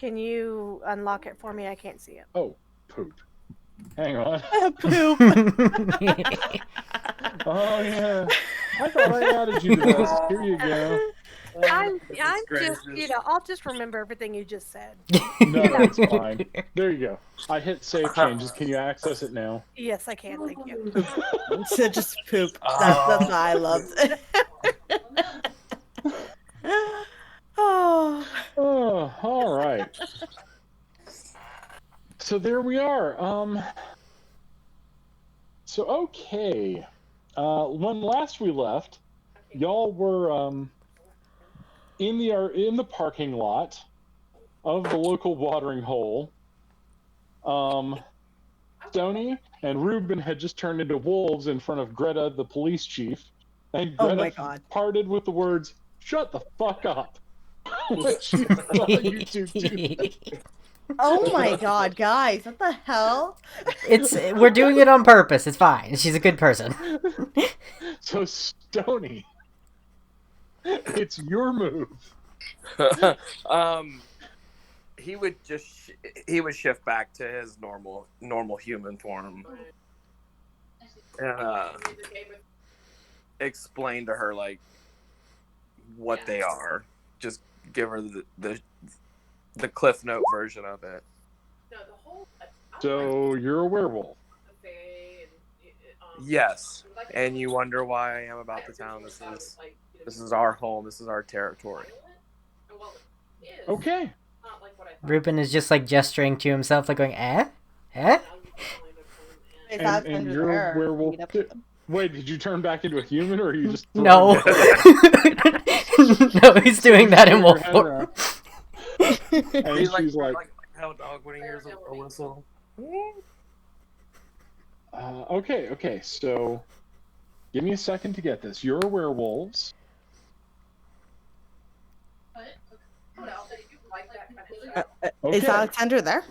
Can you unlock it for me? I can't see it. Oh, poop. Hang on. Poop. Oh, yeah. I thought I added you to this. Here you go. I'm just, I'll just remember everything you just said. No, it's fine. There you go. I hit save changes. Can you access it now? Yes, I can. Thank you. So just poop. That's why I loved it. Oh. Oh, all right. So there we are. So okay. When last we left, y'all were in the parking lot of the local watering hole. Stoney and Ruben had just turned into wolves in front of Greta, the police chief, and Oh Greta my God. parted with the words, "Shut the fuck up." When she saw you two do that. Oh my God, guys, what the hell? We're doing it on purpose. It's fine. She's a good person. So Stoney, it's your move. He would shift back to his normal human form and explain to her like what they are. Just give her the Cliff Note version of it. So you're a werewolf. Yes, and you wonder why I am about the town. This is our home. This is our territory. Okay. Ruben is just like gesturing to himself, like going, eh? Eh? And you're a werewolf too. Wait, did you turn back into a human, or are you just... No. No, he's doing that in wolf form. And He's she's like, how a dog when he hears a whistle. Okay, so give me a second to get this. You're werewolves. Okay. Is Alexander there?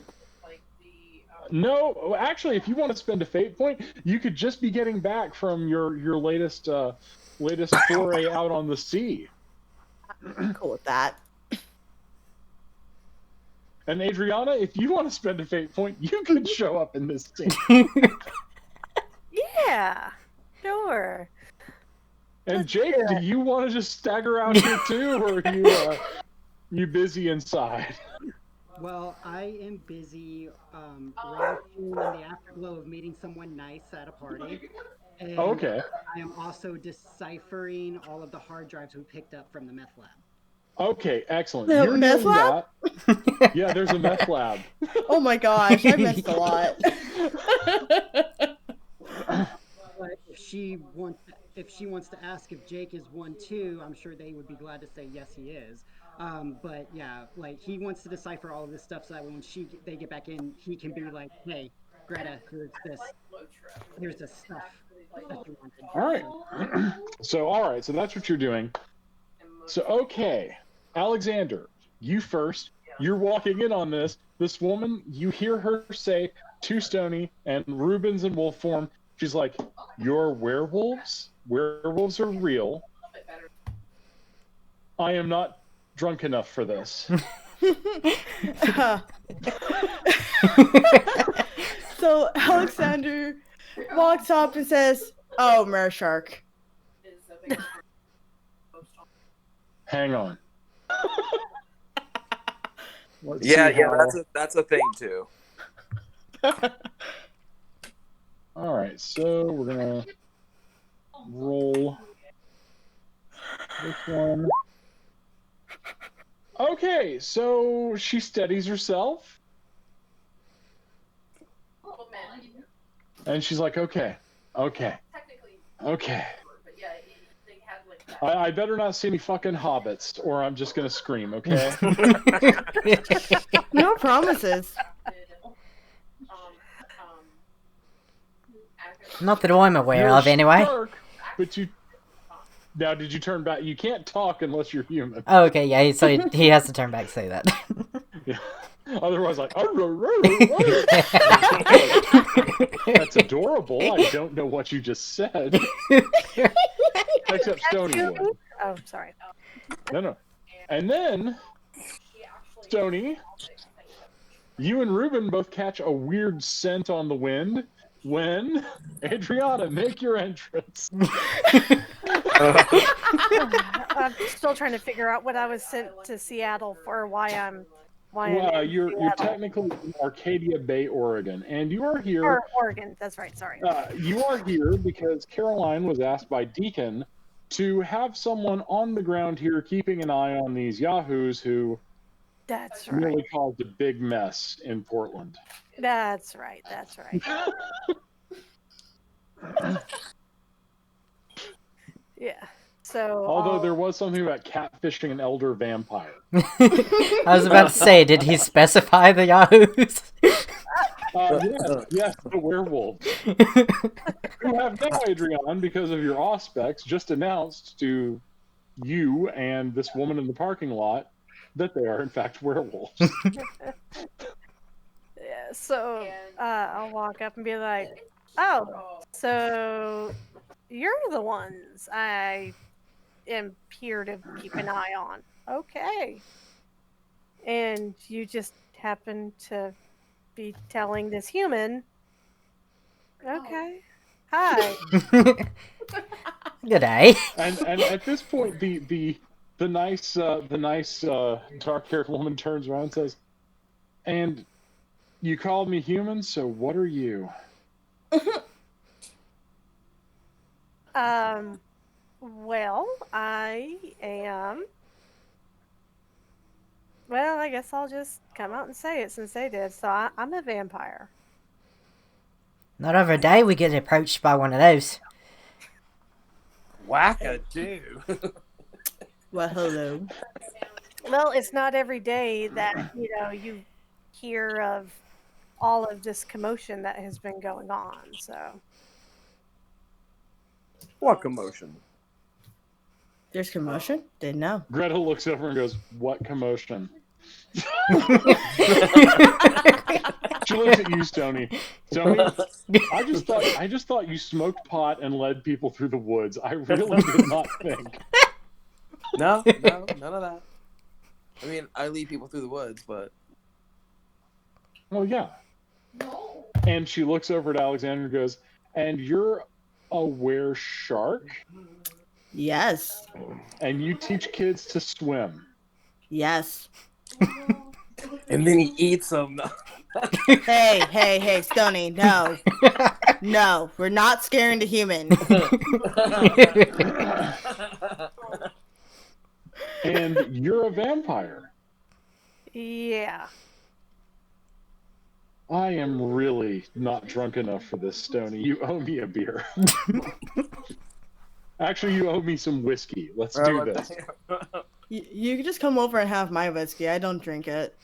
No, actually, if you want to spend a fate point, you could just be getting back from your latest foray out on the sea. I'm cool with that. And Adriana, if you want to spend a fate point, you could show up in this scene. Yeah, sure. And Jake, do you want to just stagger out here too, or are you busy inside? Well, I am busy relishing in the afterglow of meeting someone nice at a party. And Okay. I am also deciphering all of the hard drives we picked up from the meth lab. Okay, excellent. The You're meth doing lab? that. Yeah, there's a meth lab. Oh my gosh, I missed a lot. But if she wants to ask if Jake is one too, I'm sure they would be glad to say yes, he is. But yeah, like he wants to decipher all of this stuff so that when they get back in, he can be like, hey, Greta, here's this stuff that you wanted. All right. So that's what you're doing. So okay, Alexander, you first. You're walking in on this. This woman, you hear her say to Stoney and Ruben's in wolf form. She's like, "You're werewolves? Werewolves are real. I am not drunk enough for this." So Alexander walks up and says, "Oh, Mershark." Hang on. Yeah, that's a thing too. All right, so we're gonna roll this one. Okay, so she steadies herself, and she's like, "Okay. I better not see any fucking hobbits, or I'm just gonna scream, okay?" No promises. Not that I'm aware You're of, anyway. Stark, but now, did you turn back? You can't talk unless you're human. Oh, okay, yeah, so he has to turn back to say that. Yeah. Otherwise, like, that's adorable. I don't know what you just said. Except Stoney would. Oh, sorry. No. And then Stoney You and Ruben both catch a weird scent on the wind when Adriana, make your entrance. I'm still trying to figure out what I was sent to Seattle for. Why I'm in You're Seattle. technically in Arcadia Bay, Oregon, and you are here. Or Oregon. That's right. Sorry. You are here because Caroline was asked by Deacon to have someone on the ground here keeping an eye on these yahoos who That's right. really caused a big mess in Portland. That's right. That's right. Yeah. So. Although there was something about catfishing an elder vampire. I was about to say, did he specify the yahoos? Yes, the werewolf. Who have now, Adrian, because of your auspex, just announced to you and this woman in the parking lot that they are in fact werewolves. Yeah, so I'll walk up and be like, "Oh, so you're the ones I am here to keep an eye on. Okay. And you just happen to be telling this human, okay, hi." Good day. And at this point, the nice dark-haired woman turns around and says, "And you called me human, so what are you?" Well, I am. Well, I guess I'll just come out and say it since they did. So I'm a vampire. Not every day we get approached by one of those. Wackadoo. Well, hello. Well, it's not every day that, you hear of all of this commotion that has been going on, so. What commotion? There's commotion? Didn't know. Greta looks over and goes, "What commotion?" She looks at you, Stony. Stony, I just thought you smoked pot and led people through the woods. I really did not think. No, none of that. I mean, I lead people through the woods, but... Well, yeah. And she looks over at Alexander and goes, "And you're a were-shark? Yes. And you teach kids to swim?" Yes. And then he eats them. Hey, Stony, no. No, we're not scaring the human. And you're a vampire? Yeah. I am really not drunk enough for this, Stony. You owe me a beer. Actually, you owe me some whiskey. Let's do this. You can just come over and have my whiskey. I don't drink it.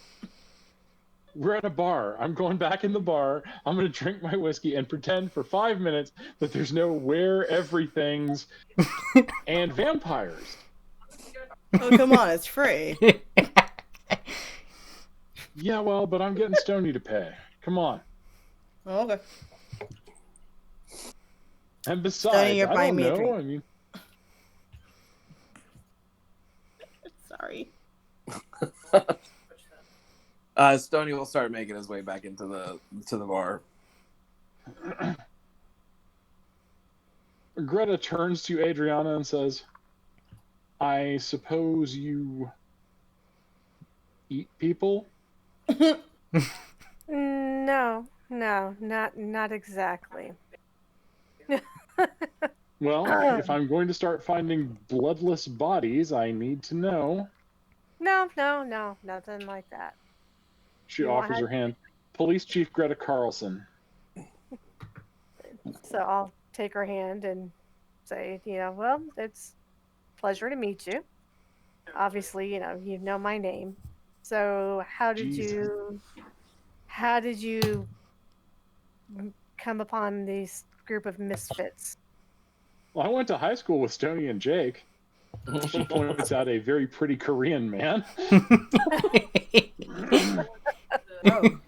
We're at a bar. I'm going back in the bar. I'm going to drink my whiskey and pretend for 5 minutes that there's no where-everythings and vampires. Oh, come on. It's free. Yeah, well, but I'm getting Stony to pay. Come on. Oh, okay. And besides, Stony, you're I buying don't me a know. drink. I mean, Sorry. Stoney will start making his way back into the bar. Greta turns to Adriana and says, "I suppose you eat people?" No, not exactly. Well, if I'm going to start finding bloodless bodies, I need to know. No, nothing like that. She You want offers her- her hand. "Police Chief Greta Carlson." So I'll take her hand and say, well, it's a pleasure to meet you. Obviously, you know my name. So how did you come upon this group of misfits? Well, I went to high school with Stony and Jake. She points out a very pretty Korean man. Oh.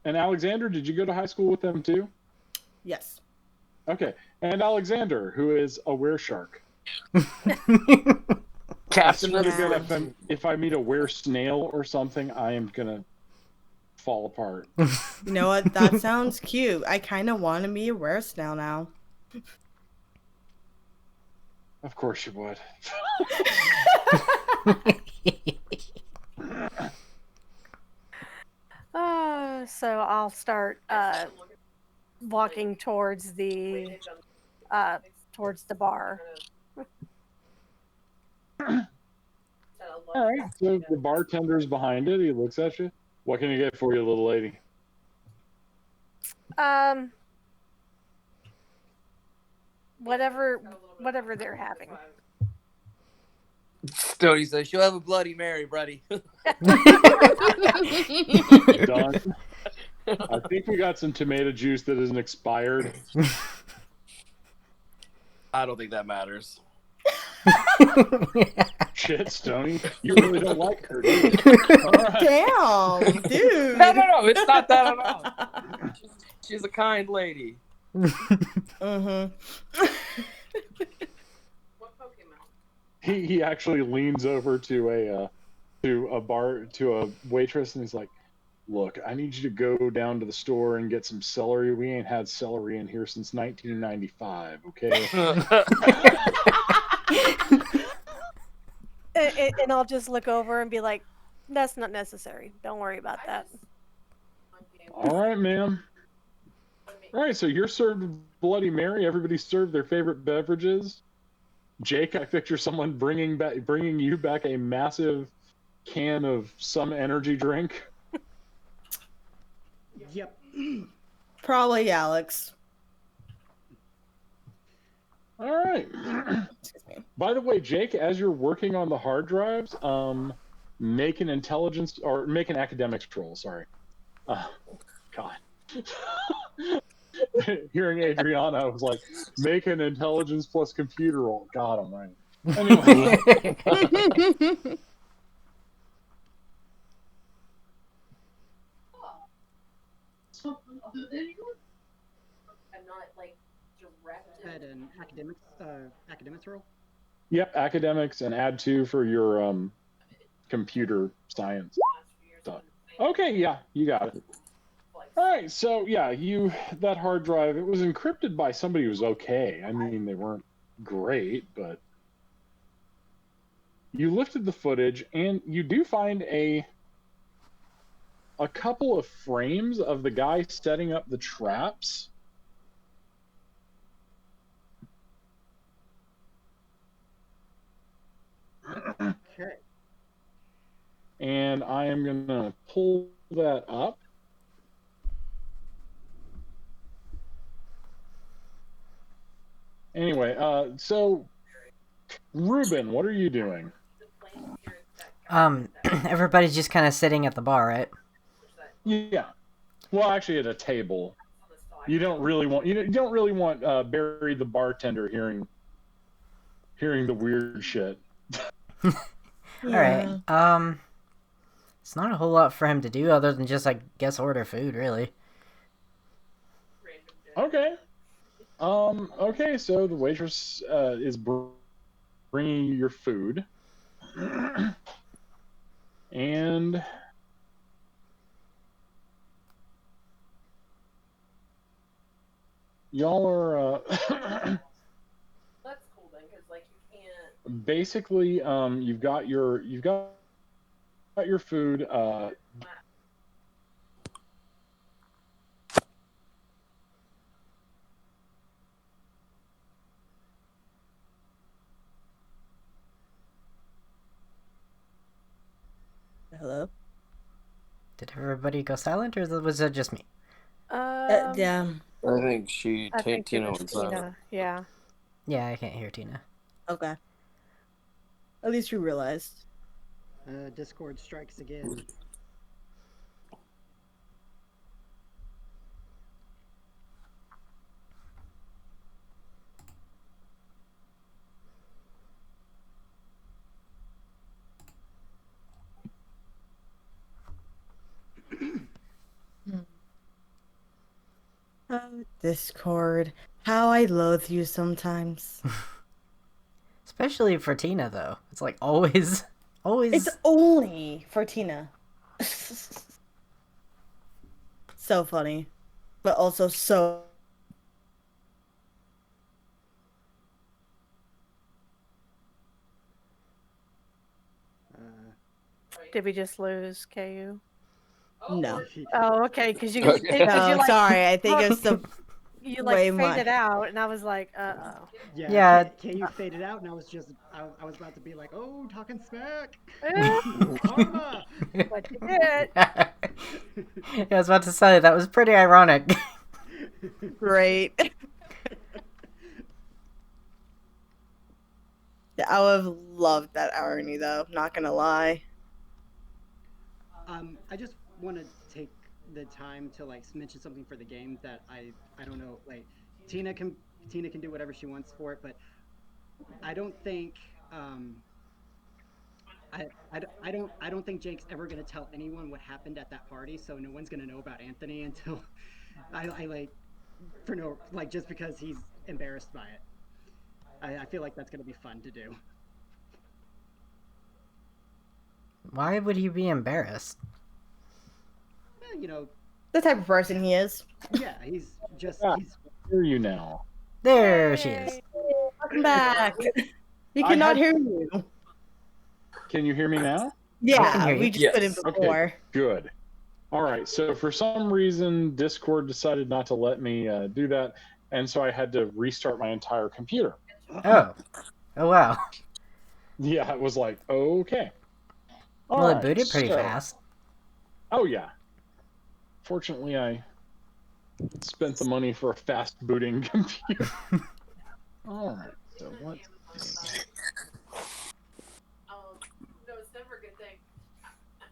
And Alexander, did you go to high school with them too? Yes. Okay. And Alexander, who is a were-shark. Captain I of swear the to God, if I meet a were-snail or something, I am gonna fall apart. You know what? That sounds cute. I kind of want to be a werewolf now. Of course you would. So I'll start walking towards the bar. All right. So the bartender's behind it. He looks at you. What can I get for you, little lady? Whatever they're having. Stody says she'll have a Bloody Mary, buddy. Done. I think we got some tomato juice that isn't expired. I don't think that matters. Shit, Stony. You really don't like her, do you? Right. Damn, dude. No, it's not that at all. She's a kind lady. Mm-hmm. He actually leans over to a waitress and he's like, "Look, I need you to go down to the store and get some celery. We ain't had celery in here since 1995, okay?" And I'll just look over and be like, "That's not necessary. Don't worry about that." All right, ma'am. All right, so you're served Bloody Mary. Everybody's served their favorite beverages. Jake, I picture someone bringing you back a massive can of some energy drink. Yep. Probably Alex. All right. By the way, Jake, as you're working on the hard drives, make an intelligence or make an academics roll. Sorry. God. Hearing Adriana, I was like, make an intelligence plus computer roll. God, I'm right. Anyway. Had an academics role. Yep, academics and add 2 for your computer science stuff. Okay, yeah, you got it. All right, so yeah, that hard drive, it was encrypted by somebody who was okay. I mean, they weren't great, but you lifted the footage and you do find a couple of frames of the guy setting up the traps. Okay. And I am going to pull that up. Anyway, so Ruben, what are you doing? Everybody's just kind of sitting at the bar, right? Yeah. Well, actually, at a table. You don't really want Barry the bartender hearing the weird shit. All right. It's not a whole lot for him to do other than just, I guess, order food, really. Okay. Okay, so the waitress is bringing you your food. And y'all are That's cool then, because like you can't. basically you've got your food. Hello? Did everybody go silent, or was that just me? Yeah. I think Tina was was Tina. Yeah. Yeah, I can't hear Tina. Okay. At least you realized. Discord strikes again. Oh, Discord. How I loathe you sometimes. Especially for Tina, though. It's like always. It's only for Tina. So funny. But also so... Did we just lose KU? No. Oh, okay. Because you, No, like, sorry. I think it's the... you like way faded more- out, and I was like, uh-oh. Yeah. KU faded out, and I was about to be like, oh, talking smack. Eh, Karma. But you did. Yeah, I was about to say, that was pretty ironic. Great. I would have loved that irony, though. Not gonna lie. I just want to take the time to like mention something for the game that I don't know, like Tina can do whatever she wants for it, but I don't think I don't think Jake's ever gonna tell anyone what happened at that party, so no one's gonna know about Anthony until I like for no like just because he's embarrassed by it. I feel like that's gonna be fun to do. Why would he be embarrassed? You know, The type of person he is. yeah, he's just Yeah. he's I hear you now. There she is. Welcome back. We I cannot had- hear you. Can you hear me now? Yeah, hear you. we just Yes. couldn't before. Good. All right. So for some reason, Discord decided not to let me do that, and so I had to restart my entire computer. Oh. Oh, wow. Yeah, it was like, okay. Well, All it right, booted pretty so- fast. Oh yeah. Fortunately, I spent the money for a fast booting computer. All right. So what? No, it's never a good thing.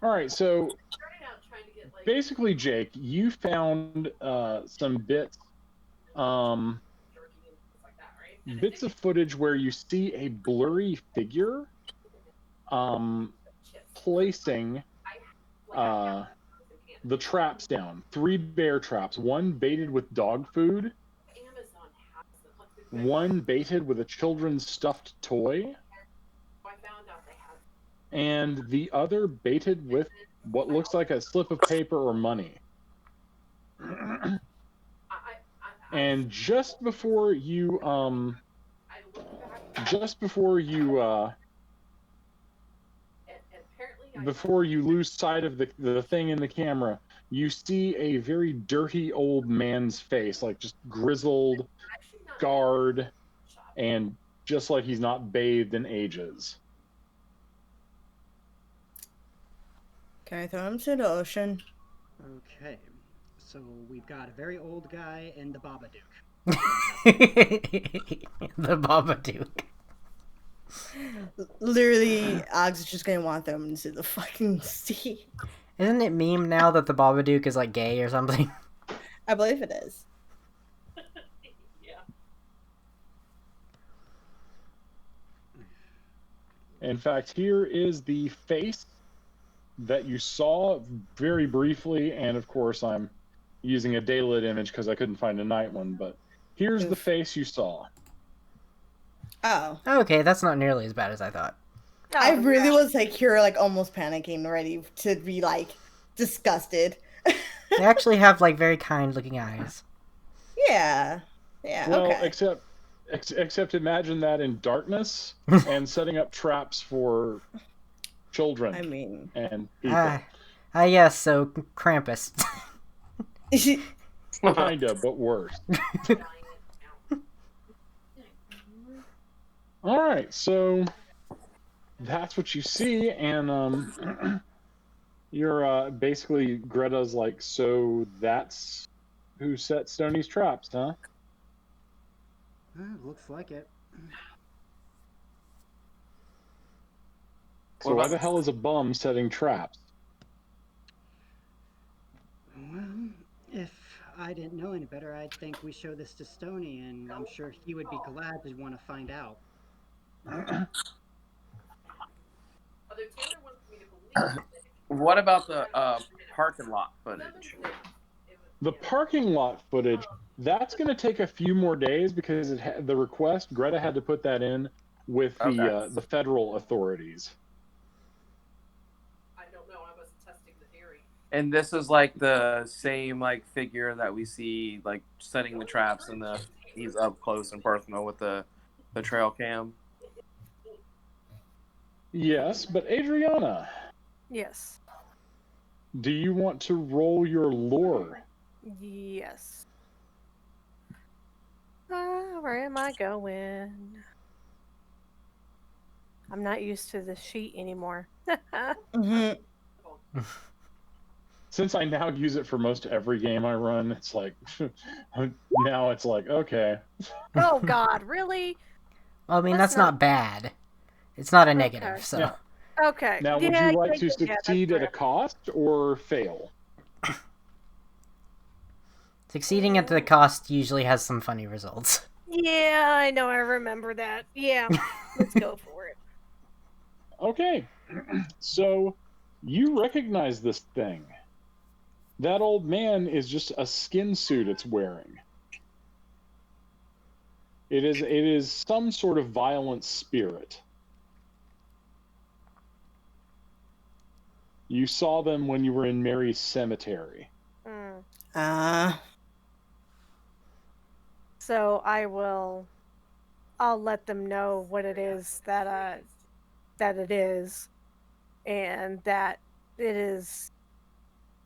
All right. So Starting out trying to get, like, basically, Jake, you found some bits bits of footage where you see a blurry figure placing the traps down. 3 bear traps, one baited with dog food, one baited with a children's stuffed toy, and the other baited with what looks like a slip of paper or money. And just before you lose sight of the thing in the camera, you see a very dirty old man's face, like just grizzled, scarred, and just like he's not bathed in ages. Can I throw him to the ocean? okay. So we've got a very old guy and the Babadook. The Babadook. Literally, Alex is just gonna want them into the fucking sea. Isn't it meme now that the Babadook is like gay or something? I believe it is. In fact, here is the face that you saw very briefly, and of course I'm using a daylit image because I couldn't find a night one, but here's the face you saw. Oh. Okay, that's not nearly as bad as I thought. I really was like here, like almost panicking, ready to be like disgusted. They actually have like very kind looking eyes. Yeah. Yeah, Well, okay. except imagine that in darkness and setting up traps for children I mean, and people. Yes, so Krampus. Kinda, but worse. All right, so that's what you see, and you're basically Greta's like, so that's who set Stoney's traps, huh? Looks like it. So why the hell is a bum setting traps? Well, if I didn't know any better, I'd think we show this to Stoney, and I'm sure he would be glad to want to find out. What about the parking lot footage? The parking lot footage, that's going to take a few more days because the request, Greta had to put that in with Okay. the federal authorities. And this is like the same like figure that we see like setting the traps, and he's up close and personal with the trail cam. Yes, but Adriana, Yes. do you want to roll your lore? Yes. Where am I going? I'm not used to the sheet anymore. Since I now use it for most every game I run, it's like now it's like okay. Oh God, really? Well, I mean, Let's that's not bad. It's not a negative, Okay. so. Yeah. Okay. Now, would Yeah, you like to yeah, succeed that's at a cost or fail? Succeeding at the cost usually has some funny results. Yeah, I know. I remember that. Yeah, let's go for it. Okay. So, you recognize this thing. That old man is just a skin suit it's wearing. It is some sort of violent spirit. You saw them when you were in Mary's cemetery. So I'll let them know what it is that it is, and that it is.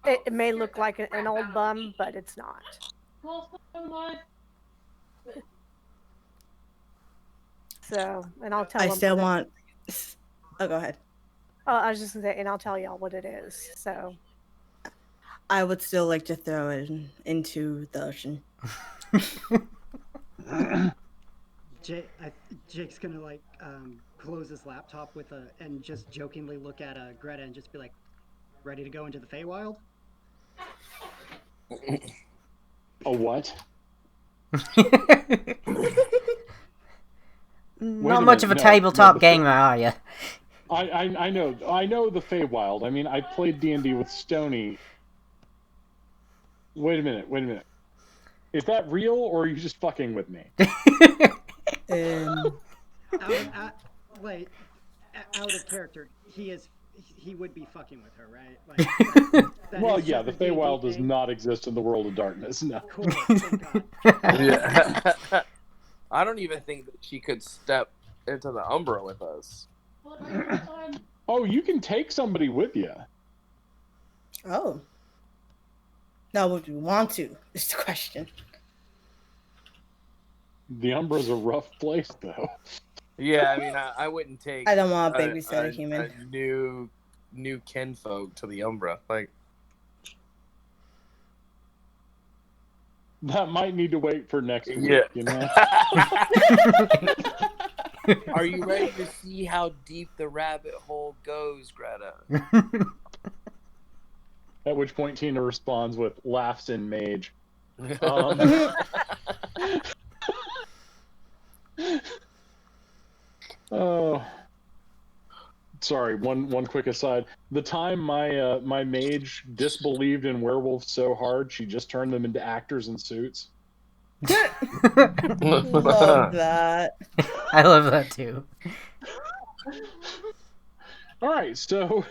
It may look like an old bum, but it's not. So, and I'll tell them. I still want. Oh, go ahead. Oh, I was just gonna say, and I'll tell y'all what it is. So, I would still like to throw it into the ocean. Jake's gonna like close his laptop and just jokingly look at Greta and just be like, "Ready to go into the Feywild?" A what? Not much of a tabletop gamer, are you? I know the Feywild. I mean, I played D&D with Stony. Wait a minute. Is that real, or are you just fucking with me? Out of character, he would be fucking with her, right? Like, well, yeah, the Feywild does not exist in the world of darkness. No. Cool. Thank God. Yeah. I don't even think that she could step into the Umbra with us. Oh, you can take somebody with you. Oh. Now, would you want to? Is the question. The Umbra's a rough place, though. Yeah, I mean, I wouldn't take. I don't want to babysit a human. A new kinfolk to the Umbra. Like, that might need to wait for next week. Yeah. You know. Are you ready to see how deep the rabbit hole goes, Greta? At which point Tina responds with laughs in mage. Oh, sorry. One quick aside. The time my mage disbelieved in werewolves so hard, she just turned them into actors in suits. Love that. I love that too. All right, so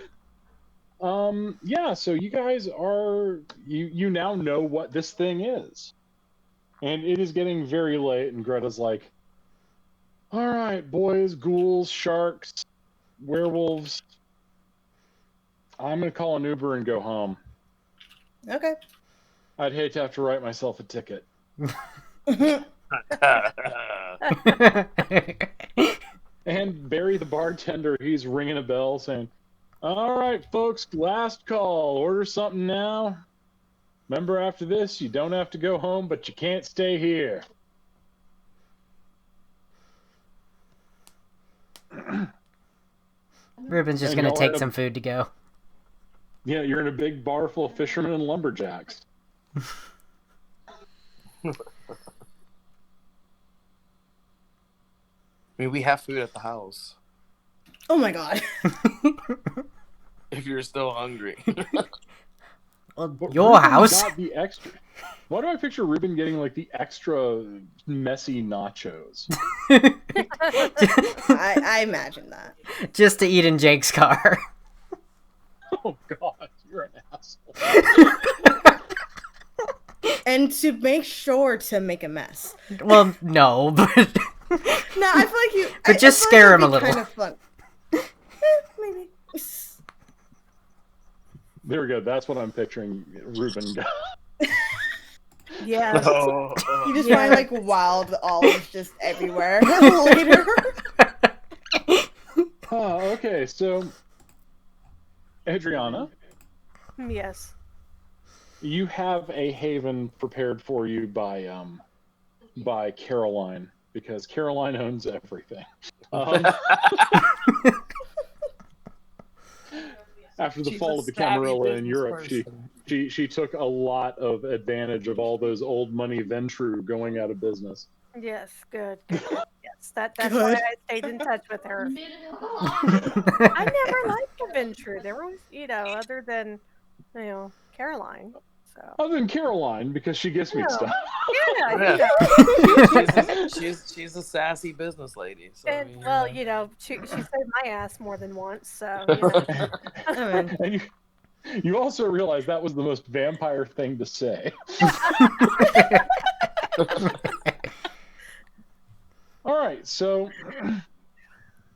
yeah, so you guys are you now know what this thing is. And it is getting very late, and Greta's like, all right, boys, ghouls, sharks, werewolves. I'm going to call an Uber and go home. Okay. I'd hate to have to write myself a ticket. And Barry, the bartender, he's ringing a bell saying, all right, folks, last call. Order something now. Remember, after this, you don't have to go home, but you can't stay here. Ruben's just going to take some food to go. Yeah, you're in a big bar full of fishermen and lumberjacks. I mean, we have food at the house. Oh my God. If you're still hungry. Well, But your Ruben house. got the extra. Why do I picture Ruben getting like the extra messy nachos? I imagine that. Just to eat in Jake's car. Oh God, you're an asshole. And to make sure to make a mess. Well, no, but No, I feel like you. But just scare him a little. Kind of fun. Maybe. There we go. That's what I'm picturing Ruben got. Yeah. You just find like wild olives just everywhere later. Oh, okay. So, Adriana, Yes. you have a haven prepared for you by Caroline, because Caroline owns everything. After the She's fall a of the savvy Camarilla in business Europe, person. she took a lot of advantage of all those old money Ventru going out of business. Yes. Good. Yes. That's Good. why I stayed in touch with her. I never liked Adventure. There was, other than, Caroline. So. Other than Caroline, because she gets me No. stuff. Yeah. She's a sassy business lady. So, And, she saved my ass more than once. So. And you also realize that was the most vampire thing to say. All right, so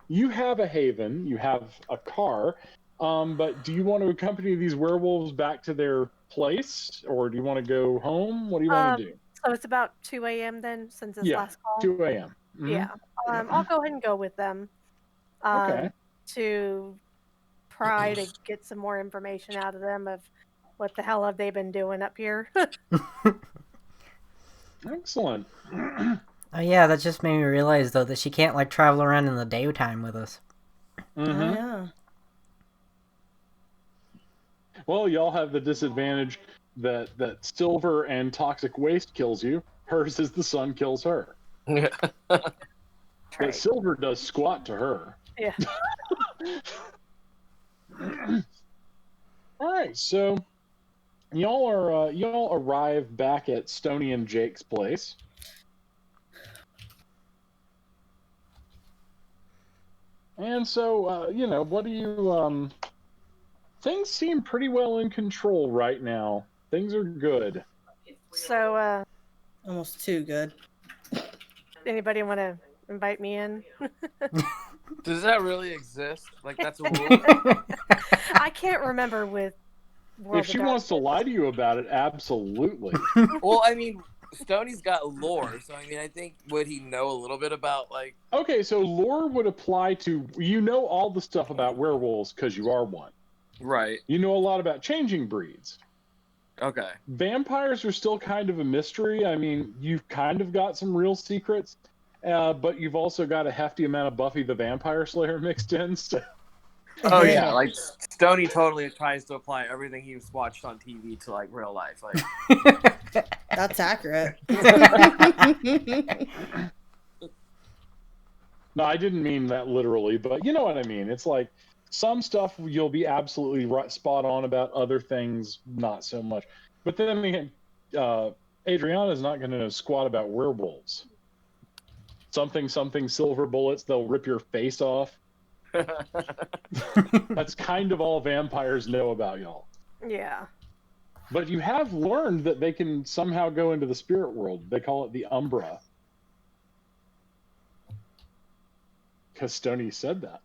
you have a haven, you have a car, but do you want to accompany these werewolves back to their place, or do you want to go home? What do you want to do? So it's about 2 a.m. then, since this last call? 2 a.m. Mm-hmm. Yeah. I'll go ahead and go with them. Okay. To try to get some more information out of them of what the hell have they been doing up here. Excellent. Oh yeah, that just made me realize though that she can't like travel around in the daytime with us. Mm-hmm. Oh, yeah. Well, y'all have the disadvantage that silver and toxic waste kills you. Hers is the sun kills her. Yeah. But silver does squat to her. Yeah. All right, so y'all arrive back at Stony and Jake's place. And so, what do you, things seem pretty well in control right now. Things are good. So, Almost too good. anybody want to invite me in? Does that really exist? Like, that's a rule? I can't remember with World If she of wants to Darkness. lie to you about it, absolutely. Well, I mean, Stoney's got lore, so I think would he know a little bit about like? Okay, so lore would apply to, all the stuff about werewolves because you are one. Right. You know a lot about changing breeds. Okay. Vampires are still kind of a mystery. I mean, you've kind of got some real secrets, but you've also got a hefty amount of Buffy the Vampire Slayer mixed in. So. Oh yeah, like Stoney totally tries to apply everything he's watched on TV to like real life. Like That's accurate. No, I didn't mean that literally, but you know what I mean. It's like some stuff you'll be absolutely right, spot on about, other things not so much. But then again, Adriana's not going to know squat about werewolves. Something silver bullets, they'll rip your face off. That's kind of all vampires know about y'all. Yeah. But you have learned that they can somehow go into the spirit world. They call it the Umbra. Because Stoney said that.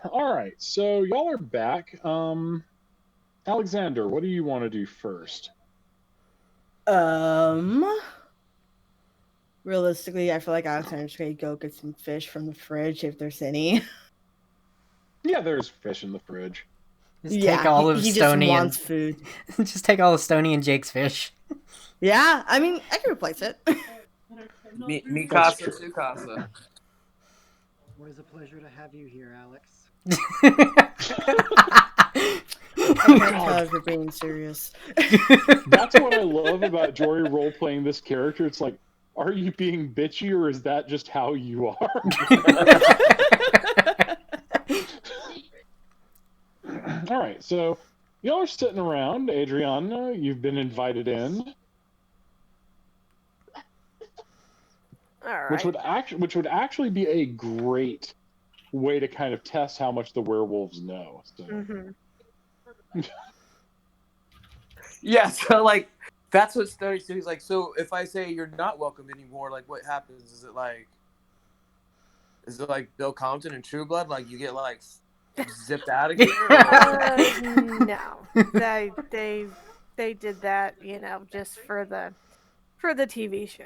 All right, so y'all are back. Alexander, what do you want to do first? Realistically, I feel like Alexander's gonna go get some fish from the fridge if there's any. Yeah, there's fish in the fridge. Just take all of he Stoney just wants food. just take all of Stoney and Jake's fish. Yeah, I mean, I can replace it. Mi casa, su casa. What is a pleasure to have you here, Alex. I can't tell if you're being serious. That's what I love about Jory role-playing this character. It's like, are you being bitchy, or is that just how you are? All right, so y'all are sitting around. Adriana, you've been invited in. All right. Which would actually be a great way to kind of test how much the werewolves know. So. Mm-hmm. Yeah, so like that's what Stoney said. He's like, so if I say you're not welcome anymore, like what happens? Is it like Bill Compton and True Blood? Like you get like zipped out of here? No, they did that, just for the TV show.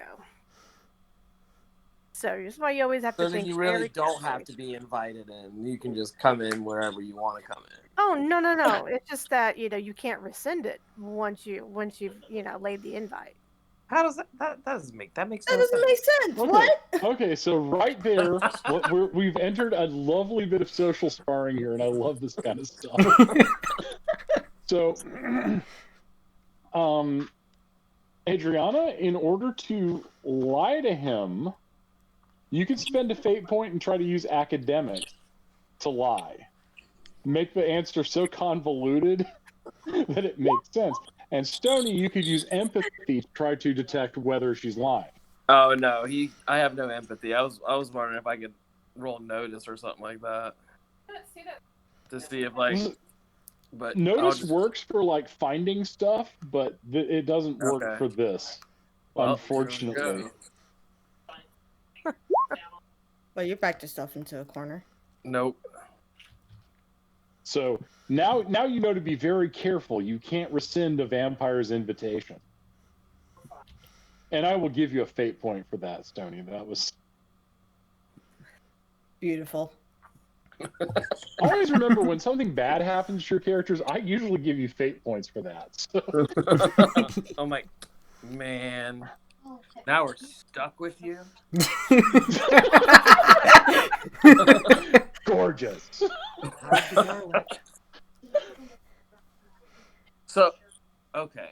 So that's why you always have to So then think. you really very don't carefully. have to be invited in. You can just come in wherever you want to come in. Oh no! It's just that you can't rescind it once you've laid the invite. How does that doesn't make That no doesn't sense? make sense. Okay. What? Okay, so right there, we've entered a lovely bit of social sparring here, and I love this kind of stuff. So, Adriana, in order to lie to him, you could spend a fate point and try to use academics to lie. Make the answer so convoluted that it makes sense. And Stony, you could use empathy to try to detect whether she's lying. Oh no, I have no empathy. I was wondering if I could roll notice or something like that. To see if like but Notice works for like finding stuff, but it doesn't work for this. Well, unfortunately. Well, you backed yourself into a corner. Nope. So now you know to be very careful. You can't rescind a vampire's invitation. And I will give you a fate point for that, Stony. That was beautiful. Always remember when something bad happens to your characters, I usually give you fate points for that. So. Oh my man. Now we're stuck with you. Gorgeous. So, okay.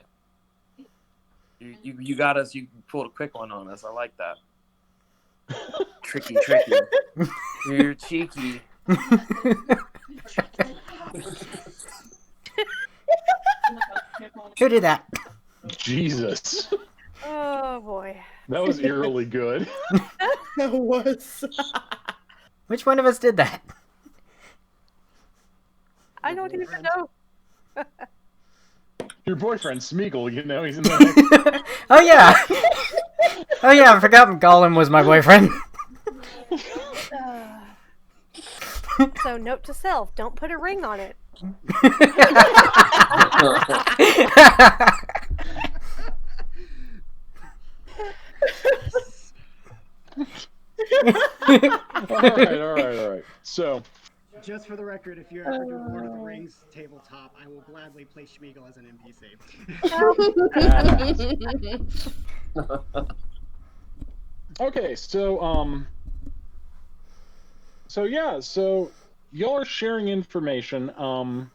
You got us. You pulled a quick one on us. I like that. Tricky. You're cheeky. Who did that? Jesus. Oh boy. That was eerily good. That was. Which one of us did that? I don't even know. Your boyfriend, Smeagol, he's in the next... Oh yeah! Oh yeah, I forgot Gollum was my boyfriend. So note to self, don't put a ring on it. All right. So, just for the record, if you're ever doing Lord of the Rings tabletop, I will gladly play Smeagol as an NPC. Okay, so y'all are sharing information. Do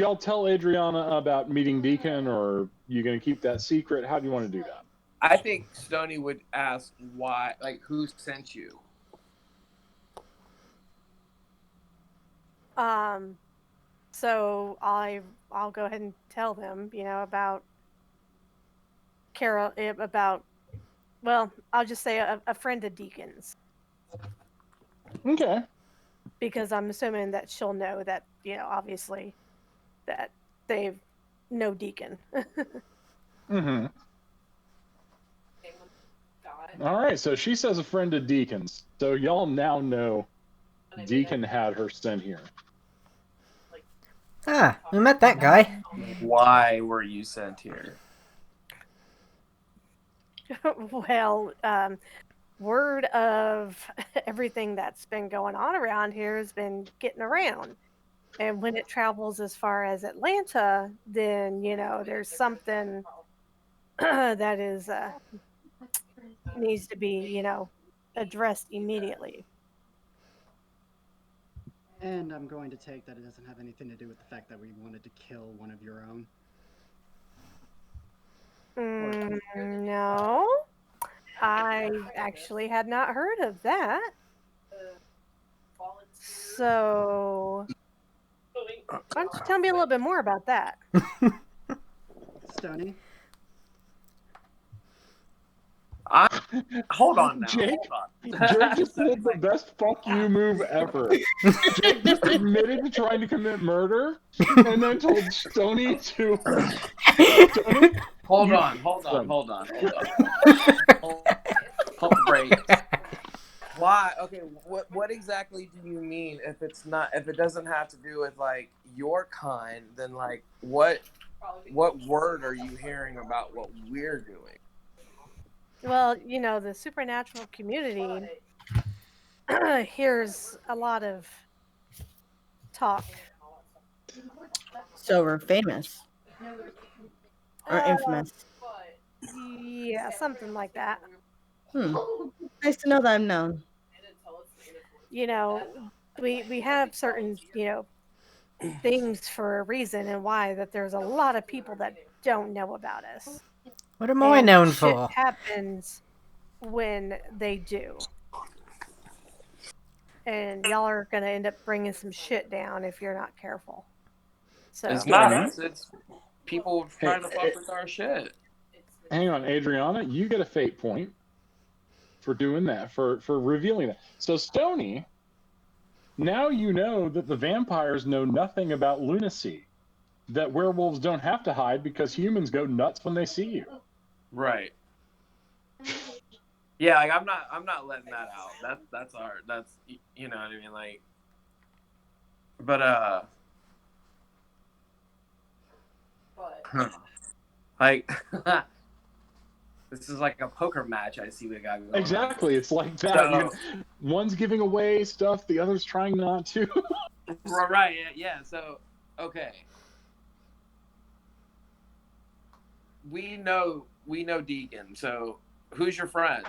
y'all tell Adriana about meeting Deacon, or you gonna keep that secret? How do you want to do that? I think Stony would ask why, like, who sent you? So I'll go ahead and tell them, about Carol, I'll just say a friend of Deacon's. Okay. Because I'm assuming that she'll know that, obviously, that they've no Deacon. Mm-hmm. All right, so she says a friend of Deacon's. So y'all now know Deacon had her sent here. Ah, we met that guy. Why were you sent here? Well, word of everything that's been going on around here has been getting around. And when it travels as far as Atlanta, then, there's something that is needs to be, addressed immediately. And I'm going to take that it doesn't have anything to do with the fact that we wanted to kill one of your own. No. I actually had not heard of that. So, Why don't you tell me a little bit more about that? Stony. Hold on now. Jake, Hold on. Jake just did the best fuck you move ever. Jake just admitted to trying to commit murder and then told Stony to. Stony, Hold you- on. Pump break. Why? Okay, what exactly do you mean if it doesn't have to do with like your kind, then like what word are you hearing about what we're doing? Well, the supernatural community hears a lot of talk. So we're famous. Or infamous. Yeah, something like that. Nice to know that I'm known. We have certain, things for a reason and why that there's a lot of people that don't know about us. What am I known Shit for? happens when they do. And y'all are going to end up bringing some shit down if you're not careful. So It's not us. It's people trying to fuck with our shit. Hang on, Adriana, you get a fate point for doing that, for revealing that. So Stony, now you know that the vampires know nothing about lunacy. That werewolves don't have to hide because humans go nuts when they see you. Right. Yeah, like I'm not letting that out. That's you know what I mean, like. But like this is like a poker match. I see we got going Exactly, on. it's like that. One's giving away stuff, the other's trying not to. Right. Yeah. So okay. We know Deacon. So who's your friend?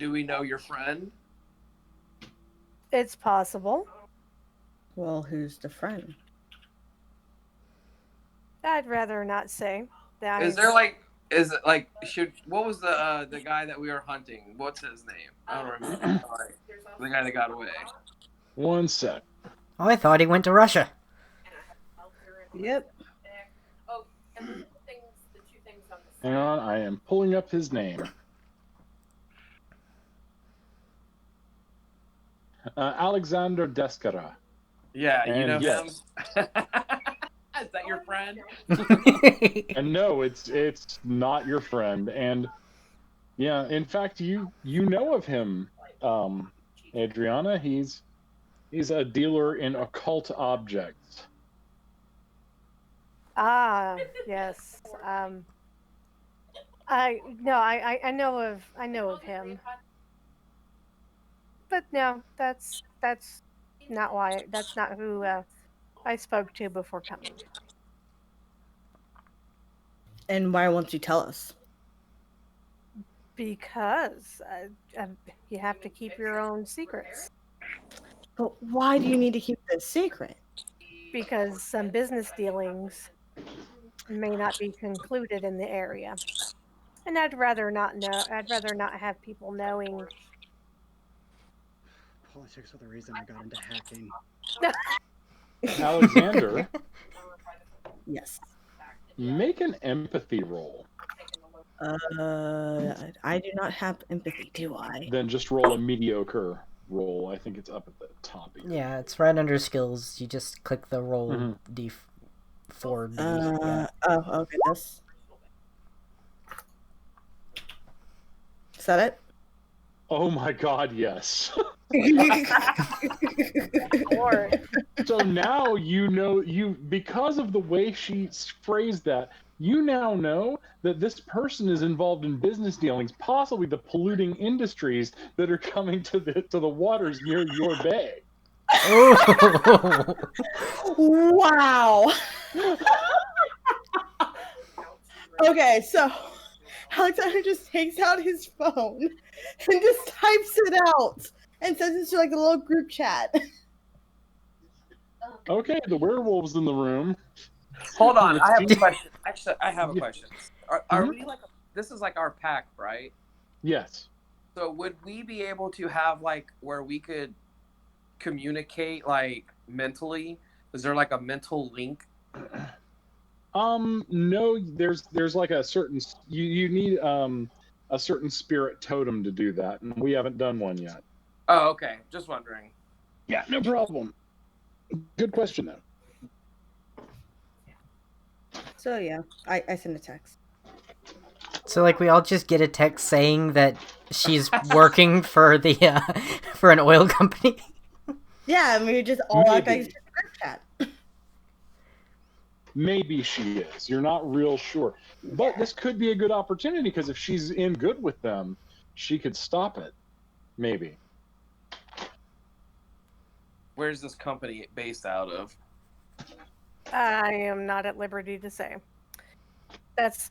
Do we know your friend? it's possible. Well, who's the friend? I'd rather not say. Is it like what was the guy that we were hunting? What's his name? I don't remember. The guy that got away. One sec. Oh, I thought he went to Russia. Yep. Hang on, I am pulling up his name. Alexander Deskara. Yeah, you know yes. him. Is that your friend? And no, it's not your friend. And yeah, in fact, you know of him, Adriana. He's a dealer in occult objects. Ah, yes. I know of him. But no, that's not who I spoke to before coming. And why won't you tell us? Because you have to keep your own secrets. But why do you need to keep this secret? Because some business dealings may not be concluded in the area. And I'd rather not know. I'd rather not have people knowing. Politics were the reason I got into hacking. Alexander, Yes. make an empathy roll. I do not have empathy, do I? Then just roll a mediocre roll. I think it's up at the top. Yeah, it's right under skills. You just click the roll D4. Oh, okay. This. Is that it? Oh my God, yes. So now you know, because of the way she phrased that, you now know that this person is involved in business dealings, possibly the polluting industries that are coming to the waters near your bay. Oh. Wow. Okay, so Alexander just takes out his phone and just types it out and sends it to like a little group chat. Okay, the werewolves in the room. Hold on, I have a question. Actually, I have a question. Are we like this is like our pack, right? Yes. So would we be able to have like where we could communicate like mentally? Is there like a mental link? No, there's like a certain you need a certain spirit totem to do that, and we haven't done one yet. Oh, okay. Just wondering. Yeah, no problem. Good question though. So yeah, I sent a text. So like we all just get a text saying that she's working for the for an oil company. Yeah, and we just all act like it's just a group chat. Maybe she is. You're not real sure. But this could be a good opportunity because if she's in good with them, she could stop it. Maybe. Where's this company based out of? I am not at liberty to say. That's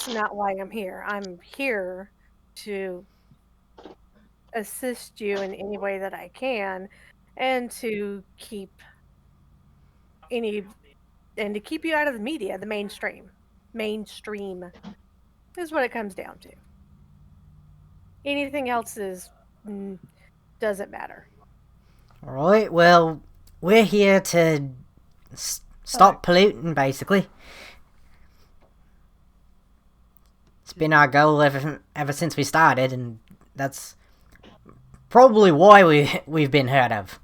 not why I'm here. I'm here to assist you in any way that I can, and to keep you out of the media, the mainstream. Mainstream is what it comes down to. Anything else doesn't matter. All right. Well, we're here to stop polluting, basically. It's been our goal ever since we started, and that's probably why we've been heard of.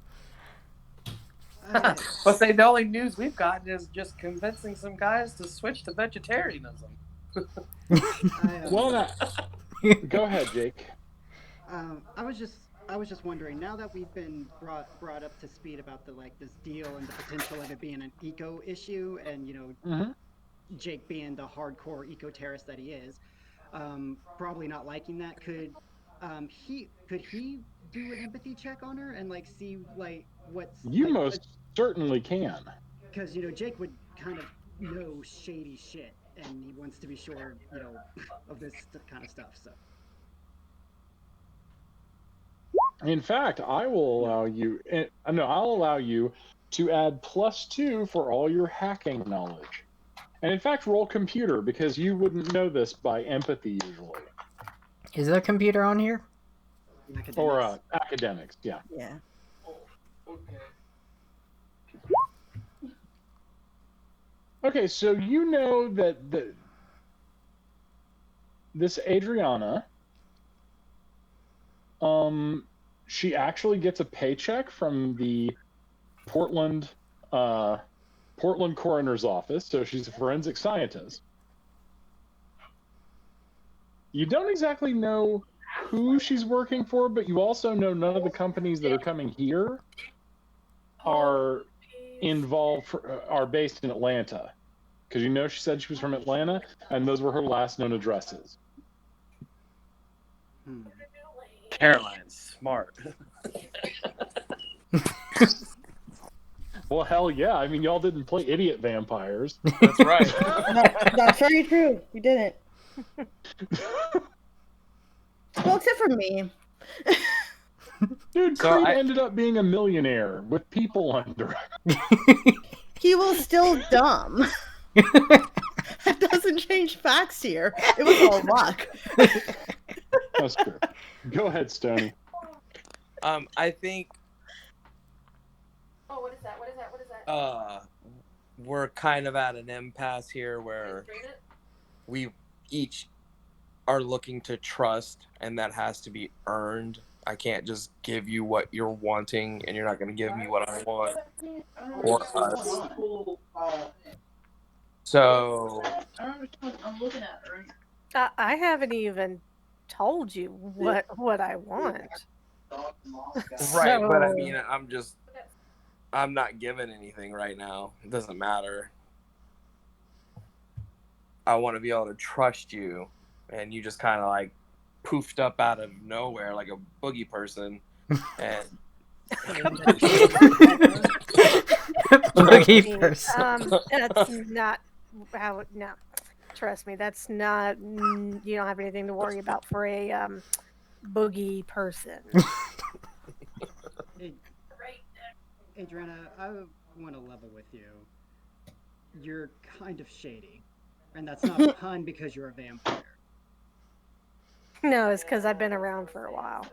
But say the only news we've gotten is just convincing some guys to switch to vegetarianism. Well, go ahead, Jake. I was just wondering, now that we've been brought up to speed about this deal and the potential of it being an eco issue, and Jake being the hardcore eco terrorist that he is, probably not liking that, could he do an empathy check on her and see what's you most certainly can, because Jake would kind of know shady shit and he wants to be sure of this kind of stuff. So in fact, I will allow you. No, I'll allow you to add +2 for all your hacking knowledge. And in fact, roll computer because you wouldn't know this by empathy usually. Is there a computer on here? academics. Or academics, yeah. Yeah. Okay, so you know that this Adriana, she actually gets a paycheck from the Portland coroner's office, so she's a forensic scientist. You don't exactly know who she's working for, but you also know none of the companies that are coming here are based in Atlanta, because she said she was from Atlanta, and those were her last known addresses. Caroline's smart. Well, hell yeah! I mean, y'all didn't play Idiot Vampires. That's right. That's very true. We didn't. Well, except for me. Dude, Creed ended up being a millionaire with people under him. He was still dumb. That doesn't change facts here. It was all luck. That's true. Go ahead, Stoney. I think. Oh, what is that? What is that? What is that? We're kind of at an impasse here where we each are looking to trust, and that has to be earned. I can't just give you what you're wanting, and you're not going to give me what I want or us. So I'm looking at it, right? I haven't even told you what I want. Right, but I mean, I'm not giving anything right now. It doesn't matter. I want to be able to trust you, and you just kind of poofed up out of nowhere like a boogie person, and Boogie person. That's not how. No, trust me, that's not. You don't have anything to worry about for a boogie person. Adriana, I want to level with you. You're kind of shady, and that's not a pun because you're a vampire. No, it's because I've been around for a while.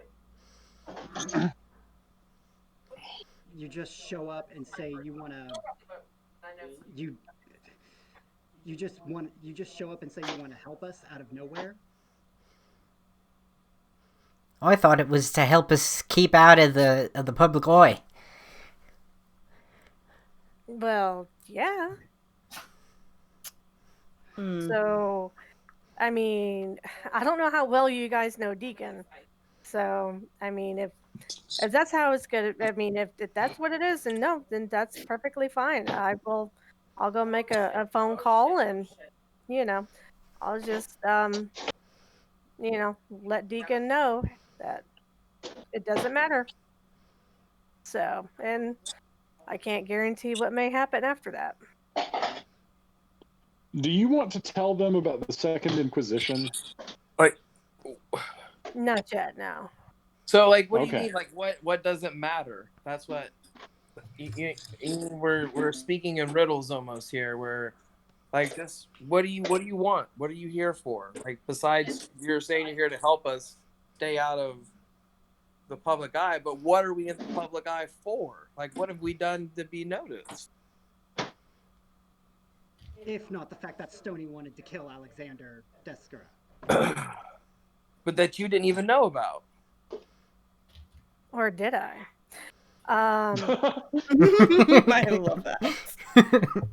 you just show up and say you want to you just show up and say you want to help us out of nowhere? Oh, I thought it was to help us keep out of the public eye. Well, yeah. So, I mean, I don't know how well you guys know Deacon. So, I mean, if that's how it's gonna, I mean, if that's what it is, then no, then that's perfectly fine. I'll go make a phone call and, you know, I'll just, let Deacon know that it doesn't matter. So, and I can't guarantee what may happen after that. Do you want to tell them about the Second Inquisition? Like, Not yet, no. so like, what do you Okay. mean? Like, what doesn't matter? That's what we're speaking in riddles almost here. We're like, just what do you want? What are you here for? Like, besides you're saying you're here to help us stay out of the public eye, but what are we in the public eye for? Like, what have we done to be noticed? If not the fact that Stony wanted to kill Alexander Deskara. But that you didn't even know about. Or did I? I love that.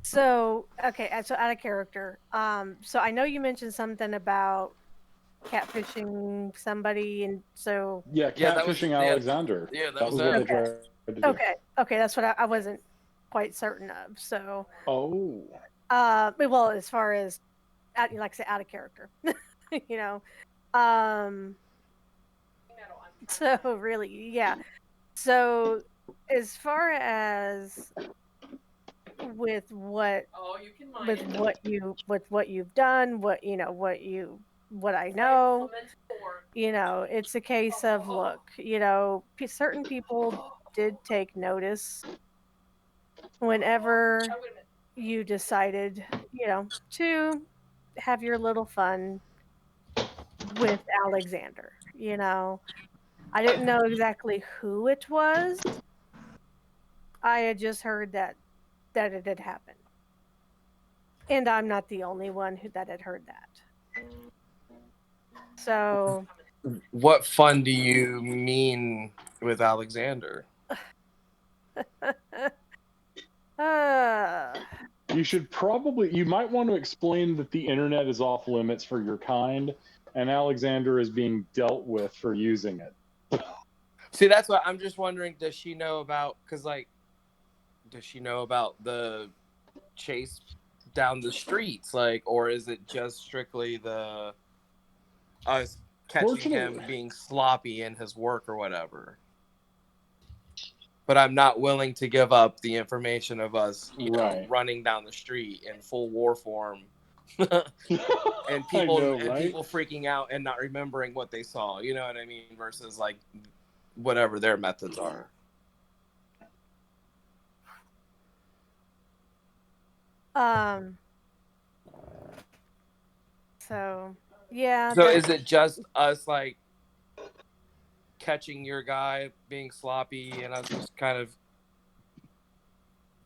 So, okay, so out of character. So I know you mentioned something about catfishing somebody, and so Yeah, catfishing Alexander. Yeah, that was what they tried to do. Okay, that's what I wasn't quite certain of. So, Oh. well, as far as like I say, out of character, you know. So really, yeah. So as far as with what you've done, what I know, it's a case of, look, certain people did take notice whenever you decided, to have your little fun with Alexander. I didn't know exactly who it was. I had just heard that it had happened. And I'm not the only one that had heard that. So, what fun do you mean with Alexander? You might want to explain that the internet is off limits for your kind, and Alexander is being dealt with for using it. See, that's what I'm just wondering. Does she know about? Because, like, does she know about the chase down the streets? Like, or is it just strictly the us catching him being sloppy in his work or whatever? But I'm not willing to give up the information of us, running down the street in full war form, and people people freaking out and not remembering what they saw. You know what I mean? Versus like whatever their methods are. So yeah. So is it just us like catching your guy being sloppy and us just kind of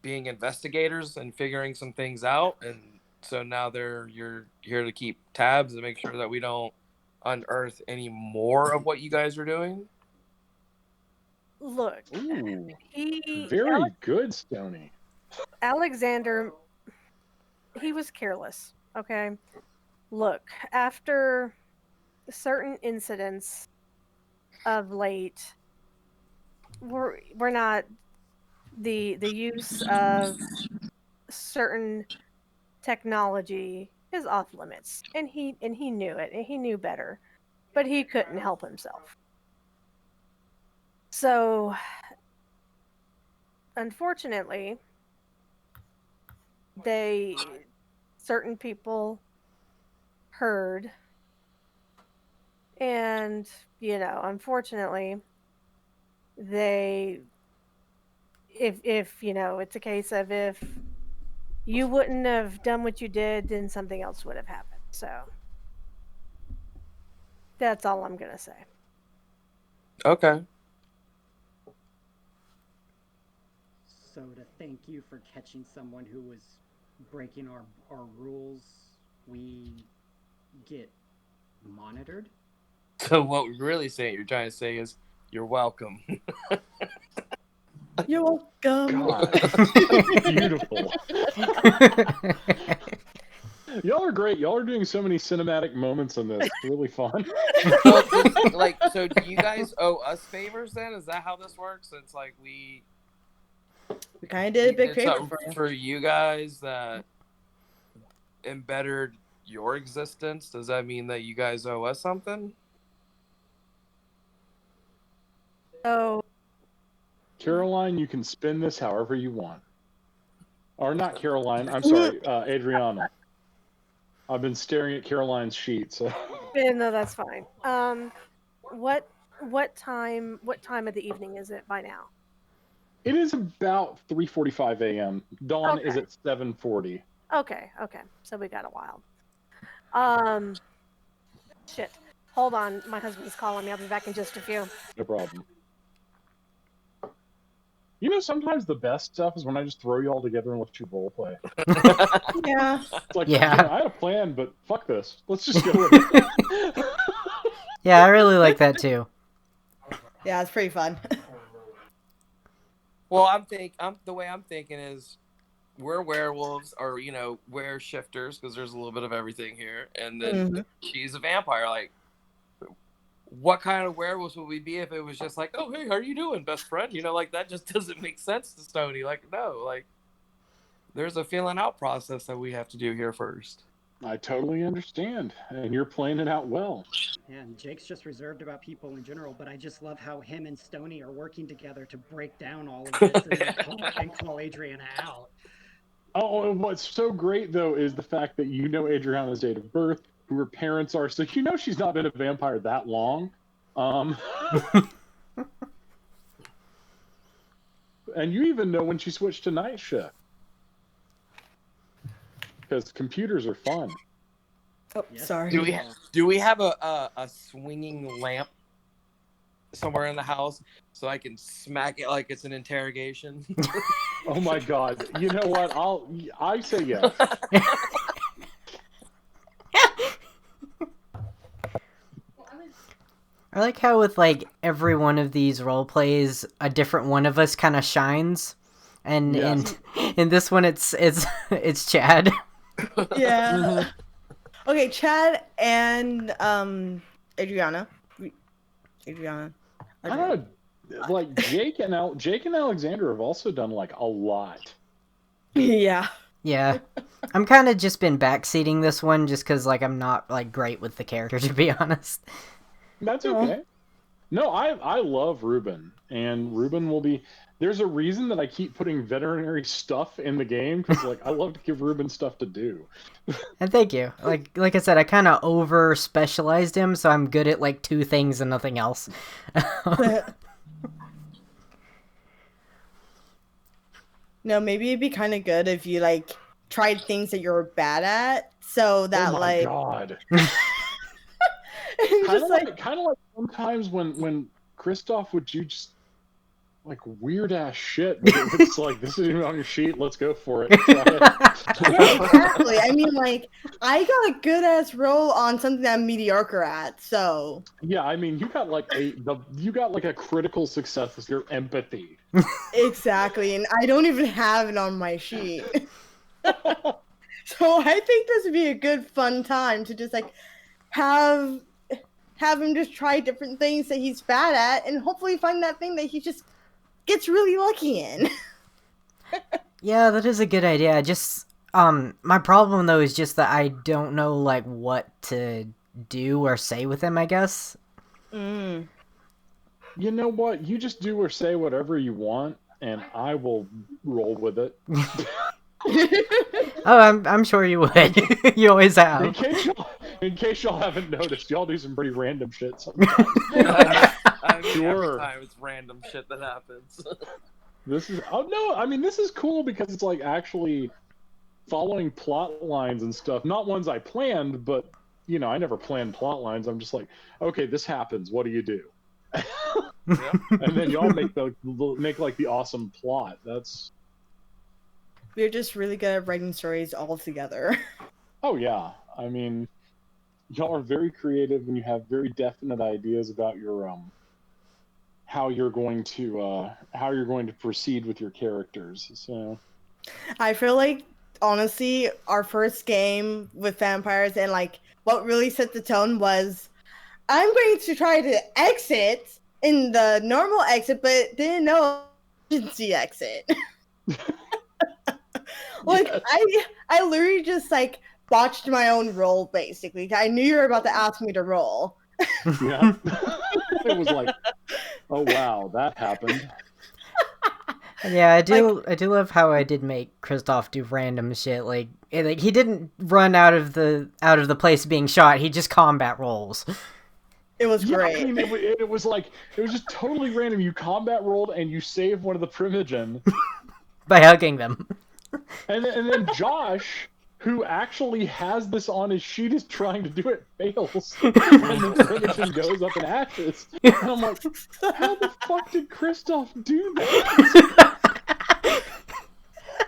being investigators and figuring some things out, and so now you're here to keep tabs and make sure that we don't unearth any more of what you guys are doing? Look, very good, Stony. Alexander, he was careless. Okay, look, after certain incidents of late, we're not the use of certain technology is off limits, and he knew it, and he knew better, but he couldn't help himself. So, unfortunately, certain people heard, and unfortunately, if it's a case of, if you wouldn't have done what you did, then something else would have happened. So that's all I'm gonna say. Okay. So to thank you for catching someone who was breaking our rules, we get monitored. So what we're really saying, you're trying to say is, you're welcome. You're welcome. God, beautiful. Y'all are great. Y'all are doing so many cinematic moments in this. It's really fun. Well, so do you guys owe us favors then? Is that how this works? It's like we kind of did a big favor something for you guys that embittered your existence. Does that mean that you guys owe us something? Oh, Caroline, you can spin this however you want. Or not Caroline. I'm sorry, Adriana. I've been staring at Caroline's sheet. So. yeah, no, that's fine. What time of the evening is it by now? It is about 3:45 a.m. Dawn is at 7:40. Okay, so we got a while. Shit. Hold on, my husband's calling me. I'll be back in just a few. No problem. You know, sometimes the best stuff is when I just throw you all together and let you role play. Yeah. It's like, Yeah. I had a plan, but fuck this. Let's just go with it. Yeah, I really like that too. Yeah, it's pretty fun. Well, the way I'm thinking is, we're werewolves, or we're shifters, because there's a little bit of everything here, and then she's a vampire. Like, what kind of werewolves would we be if it was just like, oh hey, how are you doing, best friend? Like, that just doesn't make sense to Stoney. Like, no, like, there's a feeling out process that we have to do here first. I totally understand, and you're playing it out well. Yeah, and Jake's just reserved about people in general, but I just love how him and Stoney are working together to break down all of this and call Adriana out. Oh, and what's so great, though, is the fact that you know Adriana's date of birth, who her parents are, so you know she's not been a vampire that long. And you even know when she switched to night shift. Because computers are fun. Oh, Yes. sorry. Do we have a swinging lamp somewhere in the house so I can smack it like it's an interrogation? Oh my god. You know what? I say yes. I like how with like every one of these role plays, a different one of us kind of shines, and Yes. in this one it's Chad. Yeah. Okay, Chad and Adriana. I don't know. Like Jake and Alexander have also done like a lot. Yeah. Yeah, I'm kind of just been backseating this one just because like I'm not like great with the character, to be honest. That's okay. No, I love Ruben, and Ruben will be. There's a reason that I keep putting veterinary stuff in the game, because like I love to give Ruben stuff to do. And thank you. Like I said, I kind of over specialized him, so I'm good at like 2 things and nothing else. No, maybe it'd be kind of good if you like tried things that you're bad at, so that Oh my god. Kind of like sometimes when Christoph would do just like weird ass shit. It's like, this isn't on your sheet. Let's go for it. Yeah, exactly. I mean, like, I got a good ass roll on something I'm mediocre at, so. Yeah, I mean, you got like a critical success with your empathy. Exactly, and I don't even have it on my sheet. So I think this would be a good fun time to just like have him just try different things that he's bad at, and hopefully find that thing that he just gets really lucky in. Yeah, that is a good idea. Just my problem though is just that I don't know like what to do or say with him, I guess. Mm. You know what? You just do or say whatever you want, and I will roll with it. Oh, I'm sure you would. You always have. In case y'all haven't noticed, y'all do some pretty random shit sometimes. I mean, Sure. every time it's random shit that happens. This is cool because it's like actually following plot lines and stuff. Not ones I planned, but you know, I never planned plot lines. I'm just like, okay, this happens. What do you do? Yeah. And then y'all make like the awesome plot. That's We're just really good at writing stories all together. Oh yeah, I mean, y'all are very creative and you have very definite ideas about your how you're going to proceed with your characters. So I feel like honestly, our first game with vampires and like what really set the tone was I'm going to try to exit in the normal exit, but didn't know emergency exit. Like yes. I literally just like botched my own roll basically. I knew you were about to ask me to roll. Yeah. It was like, oh wow, that happened. Yeah, I do love how I did make Kristoff do random shit. Like he didn't run out of the place being shot. He just combat rolls. It was great. I mean, it was like it was just totally random. You combat rolled and you saved one of the Primogen by hugging them. And then Josh, who actually has this on his sheet, is trying to do it, fails, and the Primogen goes up in ashes. And I'm like, how the fuck did Kristoff do that?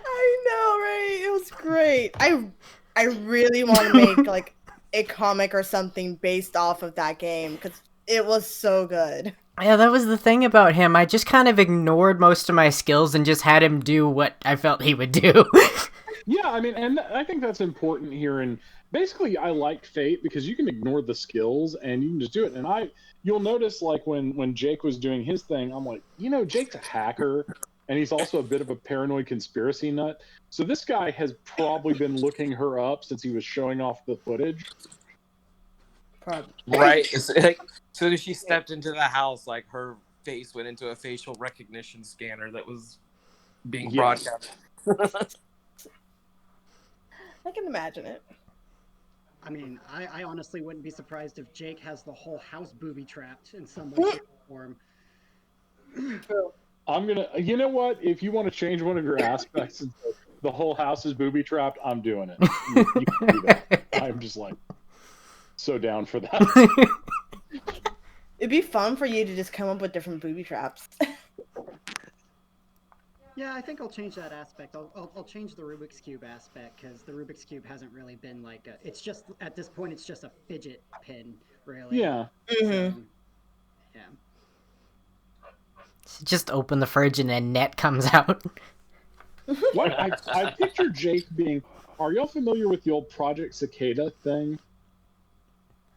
I know, right? It was great. I really want to make like a comic or something based off of that game because it was so good. Yeah, that was the thing about him. I just kind of ignored most of my skills and just had him do what I felt he would do. Yeah, I mean, and I think that's important here. And basically, I like Fate because you can ignore the skills and you can just do it. And you'll notice, like when Jake was doing his thing, I'm like, Jake's a hacker, and he's also a bit of a paranoid conspiracy nut. So this guy has probably been looking her up since he was showing off the footage. Probably. Right. It's like, so as she stepped into the house, like her face went into a facial recognition scanner that was being broadcast. I can imagine it. I mean, I honestly wouldn't be surprised if Jake has the whole house booby trapped in some way, shape, or form. I'm gonna. You know what? If you want to change one of your aspects, and the whole house is booby trapped, I'm doing it. You can do that. I'm just like so down for that. It'd be fun for you to just come up with different booby traps. Yeah, I think I'll change that aspect. I'll change the Rubik's Cube aspect because the Rubik's Cube hasn't really been like it's just at this point it's just a fidget pin, really. Yeah. Mm-hmm. Yeah. Just open the fridge and then net comes out. What I picture Jake being. Are y'all familiar with the old Project Cicada thing?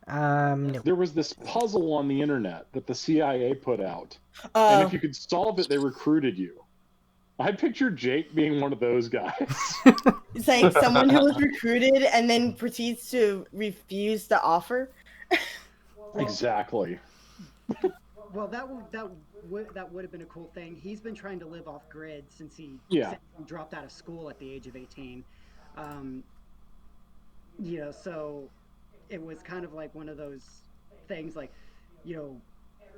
No. There was this puzzle on the internet that the CIA put out, and if you could solve it, they recruited you. I picture Jake being one of those guys. It's like someone who was recruited and then proceeds to refuse the offer. Exactly. Well, that would have been a cool thing. He's been trying to live off grid since he dropped out of school at the age of 18. So it was kind of like one of those things like,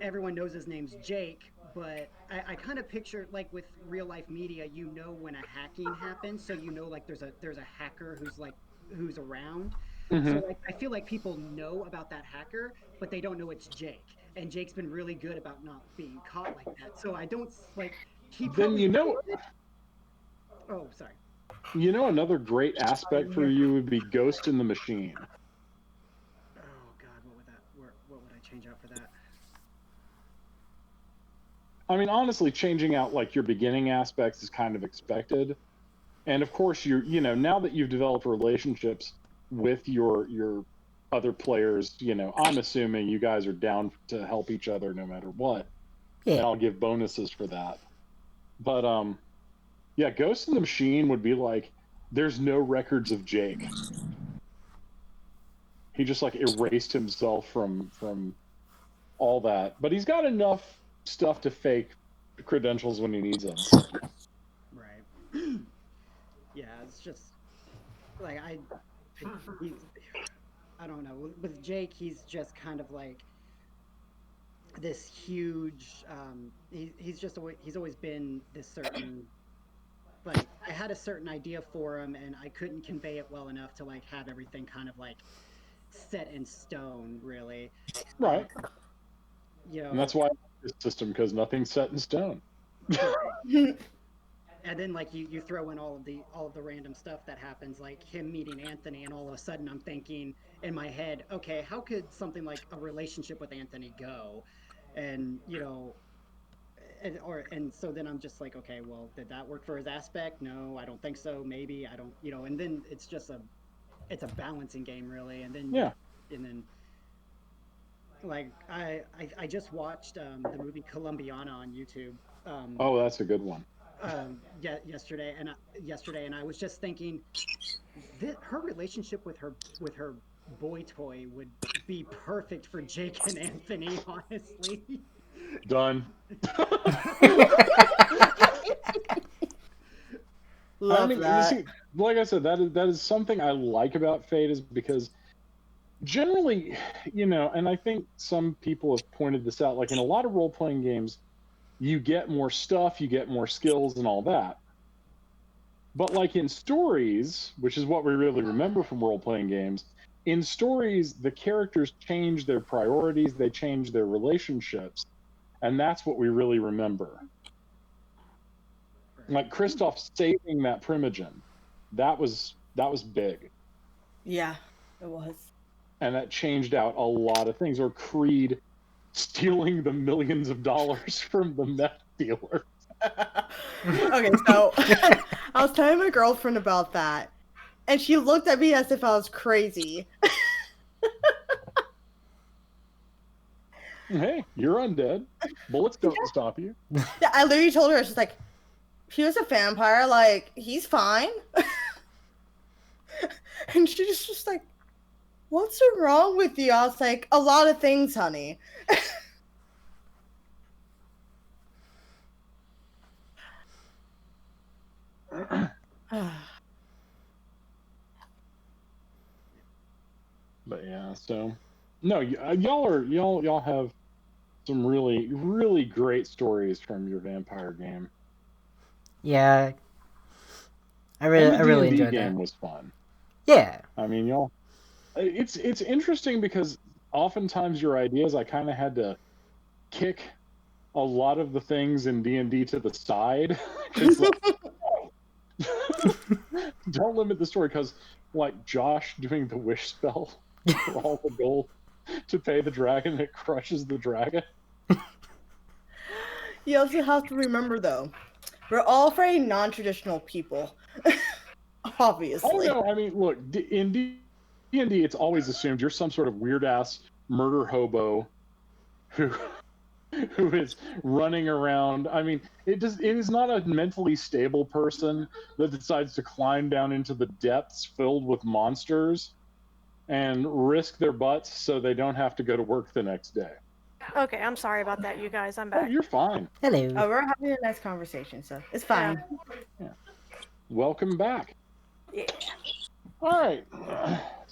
everyone knows his name's Jake, but I kind of picture like with real life media, when a hacking happens, so like there's a hacker who's around. Mm-hmm. So like I feel like people know about that hacker, but they don't know it's Jake. And Jake's been really good about not being caught like that. So I don't like he probably Oh, sorry. Another great aspect for you would be Ghost in the Machine. Oh God, what would I change out for that? I mean, honestly, changing out like your beginning aspects is kind of expected. And of course, now that you've developed relationships with your other players, I'm assuming you guys are down to help each other no matter what. Yeah. And I'll give bonuses for that. But Ghost in the Machine would be like, there's no records of Jake. He just like erased himself from all that. But he's got enough stuff to fake credentials when he needs them. Right. Yeah, it's just like I don't know. With Jake, he's just kind of like this huge. He's always been this certain. Like I had a certain idea for him, and I couldn't convey it well enough to like have everything kind of like set in stone, really. Right. And that's why I like this system, because nothing's set in stone. and then like you throw in all of the random stuff that happens, like him meeting Anthony, and all of a sudden I'm thinking in my head, okay, how could something like a relationship with Anthony go? And and so then I'm just like, okay, well, did that work for his aspect? No, I don't think so. Maybe I don't, and then it's a balancing game really, and then Yeah. and then like I just watched the movie Columbiana on YouTube. Oh, that's a good one. Yesterday, and I was just thinking that her relationship with her boy toy would be perfect for Jake and Anthony, honestly. Done. Love that. See, like I said, that is something I like about Fate, is because generally, and I think some people have pointed this out, like in a lot of role-playing games, you get more stuff, you get more skills and all that. But like in stories, which is what we really remember from role-playing games, in stories, the characters change their priorities, they change their relationships, and that's what we really remember. Like Kristoff saving that Primogen, that was big. Yeah, it was. And that changed out a lot of things. Or Creed stealing the millions of dollars from the meth dealer. Okay, so I was telling my girlfriend about that, and she looked at me as if I was crazy. Hey, you're undead. Bullets don't stop you. Yeah, I literally told her, she's like, he was a vampire, like, he's fine. And she's just like, what's wrong with you? I was like, a lot of things, honey. But yeah, so no, y'all have some really, really great stories from your vampire game. Yeah, I And the really D&D enjoyed game that. was fun. Yeah, I mean, y'all, it's interesting because oftentimes your ideas, I kind of had to kick a lot of the things in D&D to the side. Don't limit the story, because like Josh doing the wish spell for all the gold to pay the dragon that crushes the dragon. You also have to remember, though, we're all very non-traditional people. Obviously. Oh no, I mean, look, in D&D, it's always assumed you're some sort of weird ass murder hobo who is running around. I mean, it is not a mentally stable person that decides to climb down into the depths filled with monsters and risk their butts so they don't have to go to work the next day. Okay, I'm sorry about that, you guys. I'm Oh, back. you're fine. hello. Oh, we're having a nice conversation, so it's fine. Yeah. Welcome back. Yeah. All right.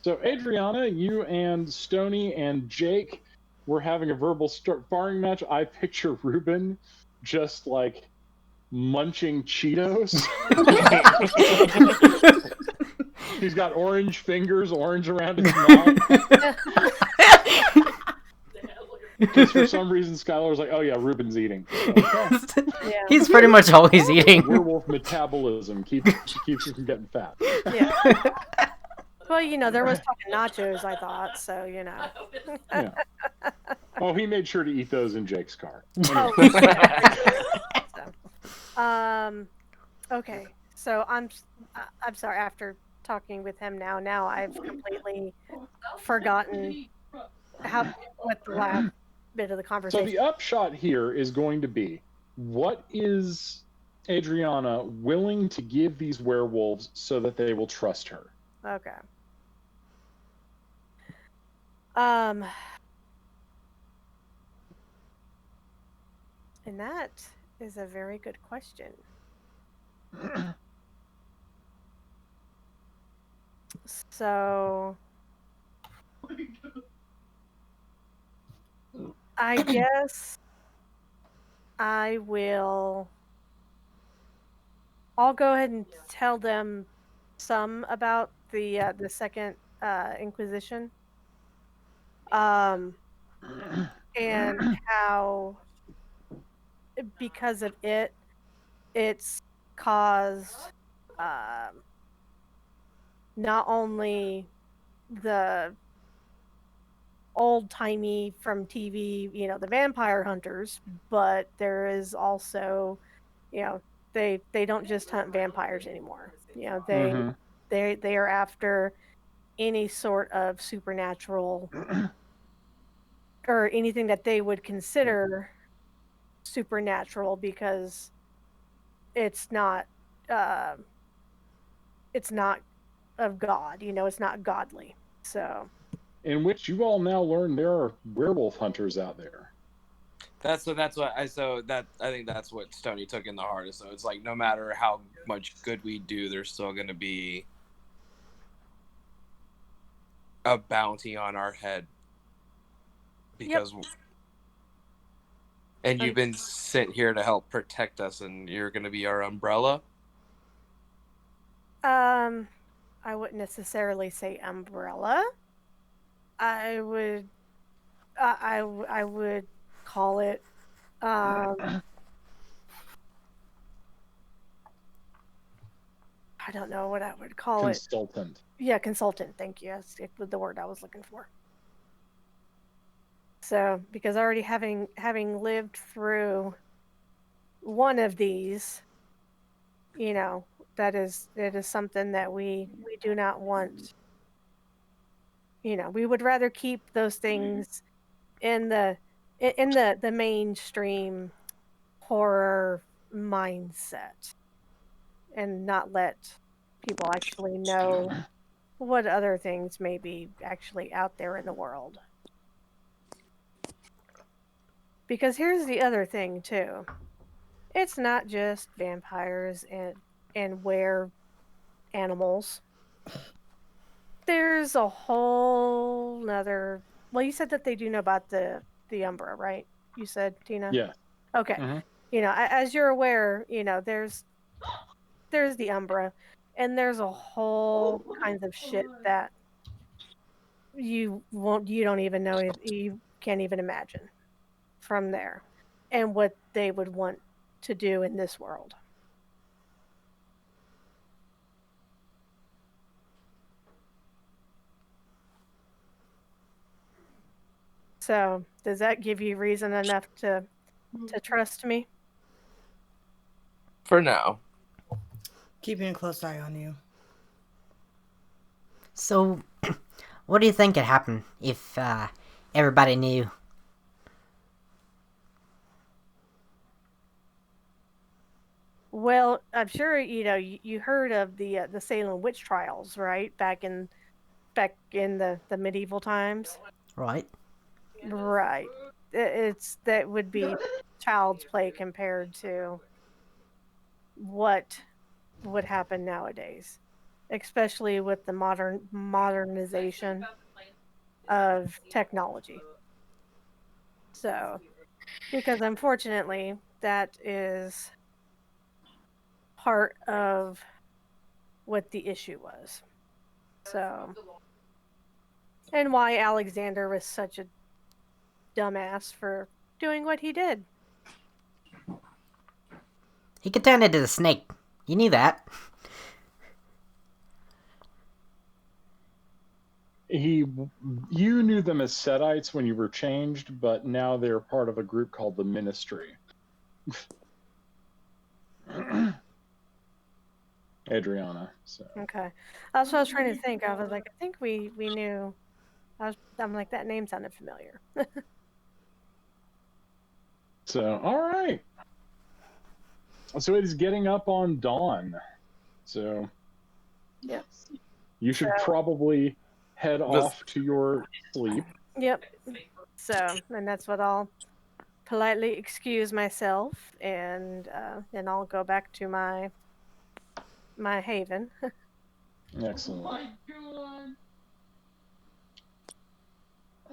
So, Adriana, you and Stony and Jake were having a verbal sparring match. I picture Ruben just like munching Cheetos. He's got orange fingers, orange around his mouth. Because for some reason, Skylar's like, oh yeah, Ruben's eating. Okay. Yeah. He's pretty much always eating. Werewolf metabolism keeps him from getting fat. Yeah. Well, there was talking nachos, I thought, so Yeah. Oh, he made sure to eat those in Jake's car. Okay. So I'm sorry. After talking with him now I've completely forgotten what the last bit of the So conversation. the upshot here is going to be, what is Adriana willing to give these werewolves so that they will trust her? Okay. And that is a very good question. So I guess I'll go ahead and tell them some about the second Inquisition. And how, because of it's caused not only the old-timey from TV, the vampire hunters, but there is also, they don't just hunt vampires anymore. They are after any sort of supernatural or anything that they would consider supernatural, because it's not of God, it's not godly. So in which you all now learn there are werewolf hunters out there. I think that's what Stony took in the hardest. So it's like, no matter how much good we do, there's still going to be a bounty on our head because and you've been sent here to help protect us, and you're going to be our umbrella. I wouldn't necessarily say umbrella. I would call it I don't know what I would call Consultant. Yeah, consultant. Thank you. That's the word I was looking for. So, because already having lived through one of these, it is something that we do not want. We would rather keep those things in the mainstream horror mindset and not let people actually know what other things may be actually out there in the world. Because here's the other thing too. It's not just vampires and were animals. There's a whole nother. Well, you said that they do know about the Umbra, right? You said, Tina? Yeah. Okay. Mm-hmm. As you're aware, there's the Umbra, and there's a whole kinds of shit that you don't even know, you can't even imagine from there, and what they would want to do in this world. So, does that give you reason enough to trust me? For now. Keeping a close eye on you. So, what do you think could happen if everybody knew? Well, I'm sure you heard of the Salem witch trials, right? Back in the medieval times. Right. Right. That would be child's play compared to what would happen nowadays, especially with the modernization of technology. So, because unfortunately, that is part of what the issue was. So, and why Alexander was such a dumbass for doing what he did. He could turn into the snake. You knew that. You knew them as Setites when you were changed, but now they're part of a group called the Ministry. Adriana. So. Okay, that's what I was trying to think. I was like, I think we knew. I'm like, that name sounded familiar. So, all right. So it is getting up on dawn. So, yep. You should probably head off to your sleep. Yep. So, and that's what I'll politely excuse myself, and then I'll go back to my haven. Excellent.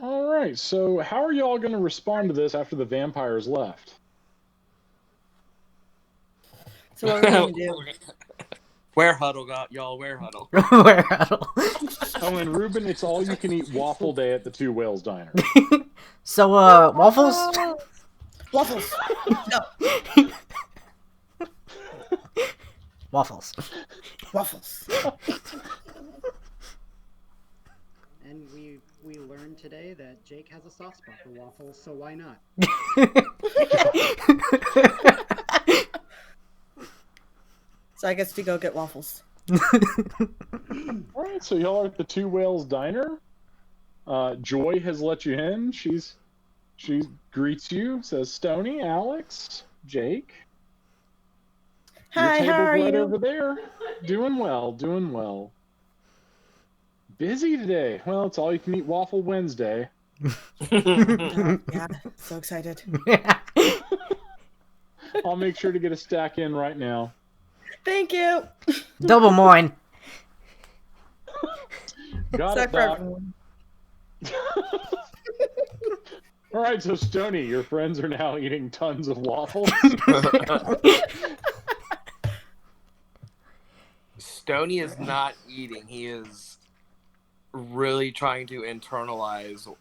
All right. So, how are y'all going to respond to this after the vampires left? So what are we going to do? Where huddle, y'all? Where huddle? Where huddle? Oh, and Ruben, it's all you can eat waffle day at the Two Whales Diner. So, waffles? Waffles. No. Waffles. Waffles. And we learned today that Jake has a soft spot for waffles, so why not? So I guess we go get waffles. All right, so y'all are at the Two Whales Diner. Joy has let you in. She greets you, says Stony, Alex, Jake. Hi, Your how table's are right you? over there. Doing well, doing well. Busy today. Well, it's all you can eat Waffle Wednesday. Yeah, so excited. I'll make sure to get a stack in right now. Thank you. Double mine. Got Stack it, for Doc. everyone. All right, so Stony, your friends are now eating tons of waffles. Stony is not eating. He is really trying to internalize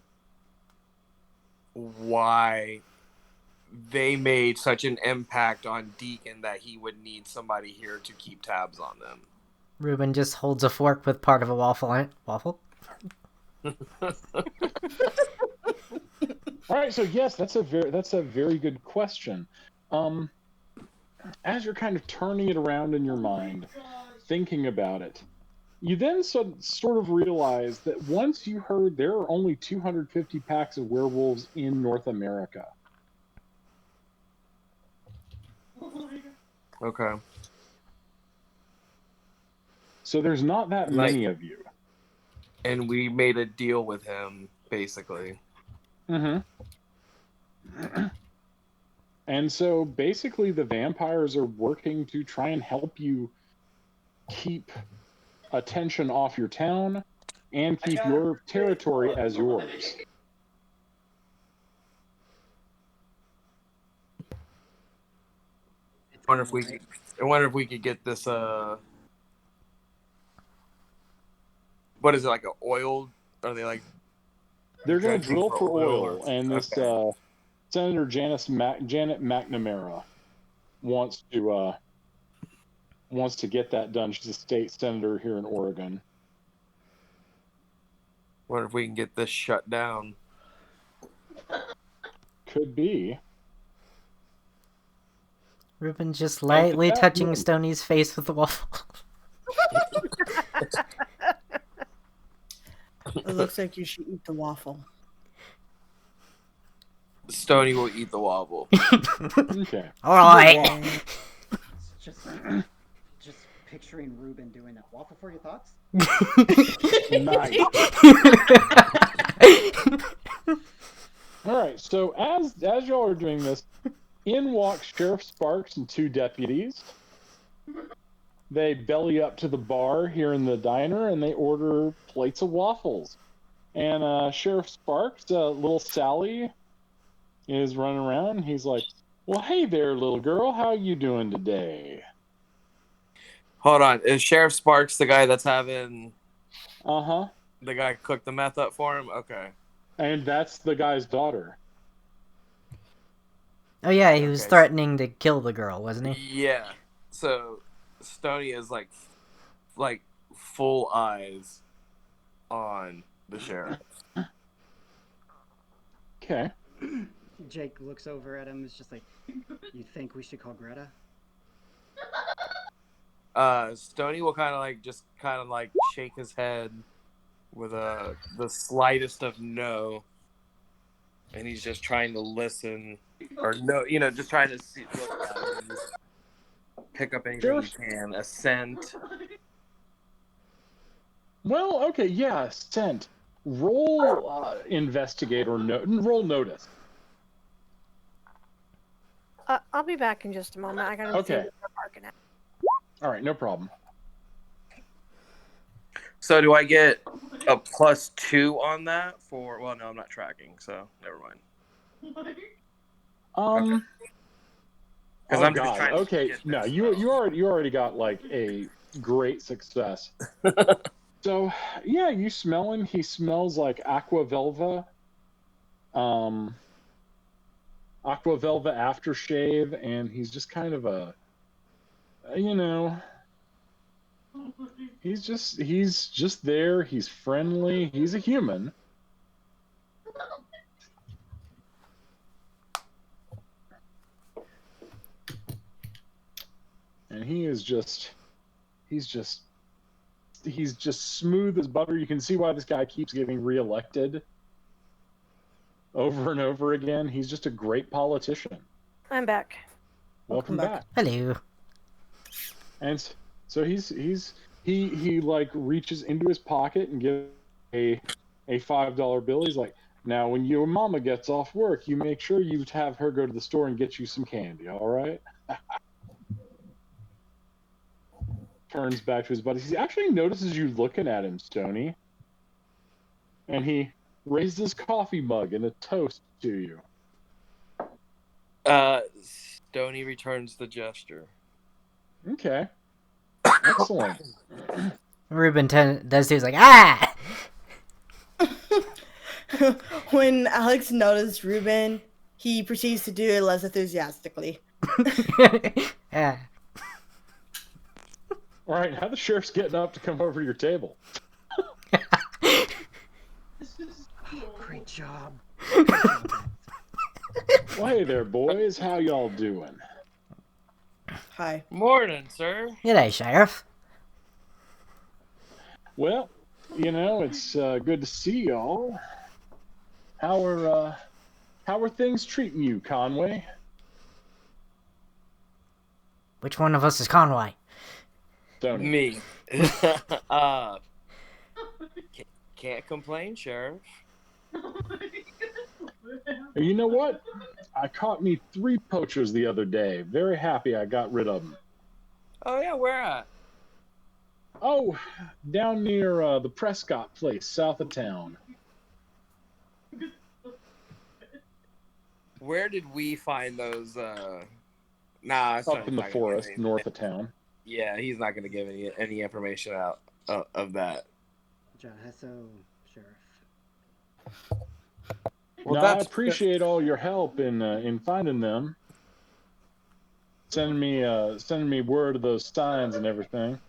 why they made such an impact on Deacon that he would need somebody here to keep tabs on them. Ruben just holds a fork with part of a waffle in it. Waffle? All right, so yes, that's a very good question. As you're kind of turning it around in your mind, thinking about it, you then sort of realize that once you heard there are only 250 packs of werewolves in North America. Okay. So there's not that many of you. And we made a deal with him, basically. Mm-hmm. And so basically the vampires are working to try and help you keep attention off your town and keep your territory as yours. I wonder if we could get this what is it, like an oil? Are they like They're going to dredging drill for oil, or... and this Okay. Senator Janet McNamara wants to get that done. She's a state senator here in Oregon. Wonder if we can get this shut down. Could be. Ruben just lightly touching moment, Stony's face with the waffle. It looks like you should eat the waffle. Stony will eat the waffle. Okay. Alright. Just picturing Ruben doing that. Waffle for your thoughts? Nice. All right. So as y'all are doing this, in walks Sheriff Sparks and two deputies. They belly up to the bar here in the diner and they order plates of waffles. And Sheriff Sparks, little Sally, is running around. He's like, "Well, hey there, little girl. How you doing today?" Hold on. Is Sheriff Sparks the guy that's having Uh-huh. the guy cook the meth up for him? Okay. And that's the guy's daughter. Oh yeah, he was Okay. threatening to kill the girl, wasn't he? Yeah. So Stony is like full eyes on the sheriff. Okay. Jake looks over at him. Is just like, you think we should call Greta? Stony will kind of shake his head with the slightest of no, and he's just trying to listen or no, just trying to look at it and just pick up anything he can. A scent. Well, okay, yeah, scent. Roll investigate or roll notice. I'll be back in just a moment. I gotta see Okay. what they're barking at. All right, no problem. So do I get a +2 on that for? Well, no, I'm not tracking, so never mind. Because I'm just trying. Okay, no, you already got like a great success. So yeah, you smell him. He smells like aqua velva aftershave, and he's just kind of a He's just there. He's friendly. He's a human. And he's just smooth as butter. You can see why this guy keeps getting reelected over and over again. He's just a great politician. I'm back. Welcome back. Hello. And so he like reaches into his pocket and gives a $5 bill. He's like, now when your mama gets off work, you make sure you have her go to the store and get you some candy, all right? Turns back to his buddies. He actually notices you looking at him, Stony. And he raised his coffee mug in a toast to you. Stony returns the gesture. Okay. Excellent. Ruben does too. He's like, ah! When Alex noticed Ruben, he proceeds to do it less enthusiastically. Yeah. All right, now the sheriff's getting up to come over to your table. Great job. Well, hey there, boys. How y'all doing? Hi. Morning, sir. G'day, Sheriff. Well, you know, it's good to see y'all. How are things treating you, Conway? Which one of us is Conway? Stony. Me. Can't complain, Sheriff. You know what? I caught me 3 poachers the other day. Very happy I got rid of them. Oh yeah, where at? Oh, down near the Prescott place, south of town. Where did we find those? Nah, Up in the forest, north of town. Yeah, he's not going to give any information out of that. Jahasso, Sheriff. Well, No, I appreciate all your help in finding them. Sending me word of those signs and everything.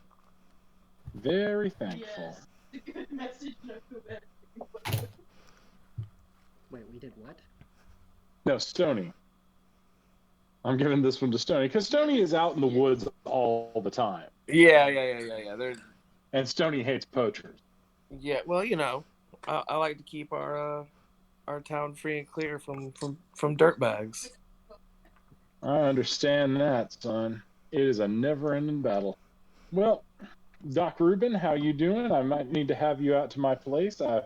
Very thankful. Wait, we did what? No, Stony. I'm giving this one to Stony because Stony is out in the woods all the time. Yeah. And Stony hates poachers. Yeah, well, you know, I like to keep our town free and clear from dirtbags. I understand that, son. It is a never-ending battle. Well, Doc Rubin, how you doing? I might need to have you out to my place. I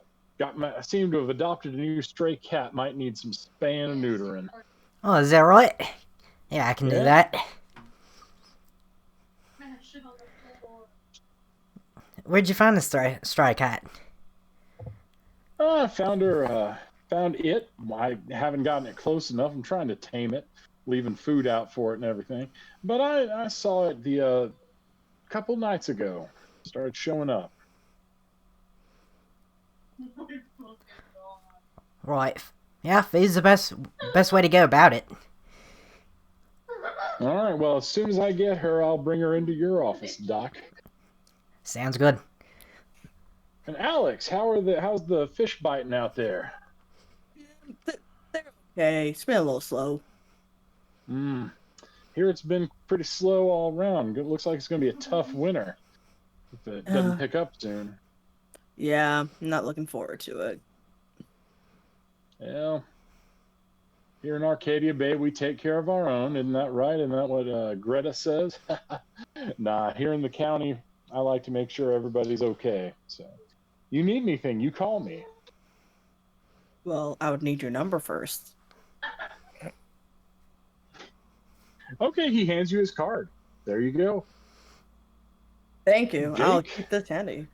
seem to have adopted a new stray cat. Might need some spaying and neutering. Oh, is that right? Yeah, I can do that. Where'd you find the stray cat? I found it. I haven't gotten it close enough. I'm trying to tame it, leaving food out for it and everything. But I saw it the couple nights ago. Started showing up. Right. Yeah, feed's the best way to go about it. All right. Well, as soon as I get her, I'll bring her into your office, Doc. Sounds good. And Alex, how's the fish biting out there? Okay, it's been a little slow. Here it's been pretty slow all around. It looks like it's going to be a tough winter if it doesn't pick up soon. Yeah, I'm not looking forward to it. Well, here in Arcadia Bay, we take care of our own. Isn't that right? Isn't that what Greta says? Nah, here in the county, I like to make sure everybody's okay. So, you need anything, you call me. Well, I would need your number first. Okay, he hands you his card. There you go. Thank you. Jake? I'll keep this handy.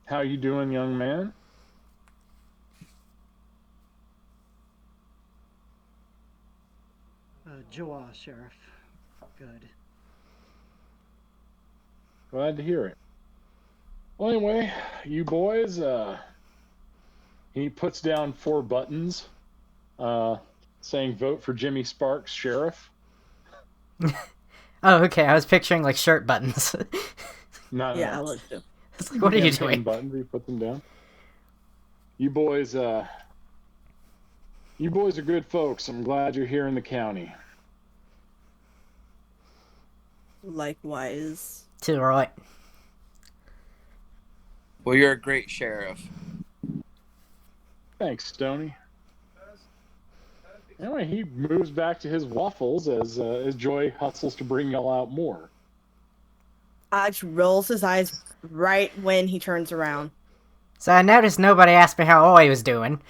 How you doing, young man? Joa, Sheriff. Good. Glad to hear it. Well, anyway, you boys, he puts down 4 buttons, saying vote for Jimmy Sparks, sheriff. Oh, okay. I was picturing like shirt buttons. No, Yeah, I no. was too. It's like, what are you Campaign doing? buttons, you put them down. You boys are good folks. I'm glad you're here in the county. Likewise. To the right. Well, you're a great sheriff. Thanks, Stoney. Anyway, he moves back to his waffles as Joy hustles to bring y'all out more. Alex rolls his eyes right when he turns around. So I noticed nobody asked me how Oi was doing.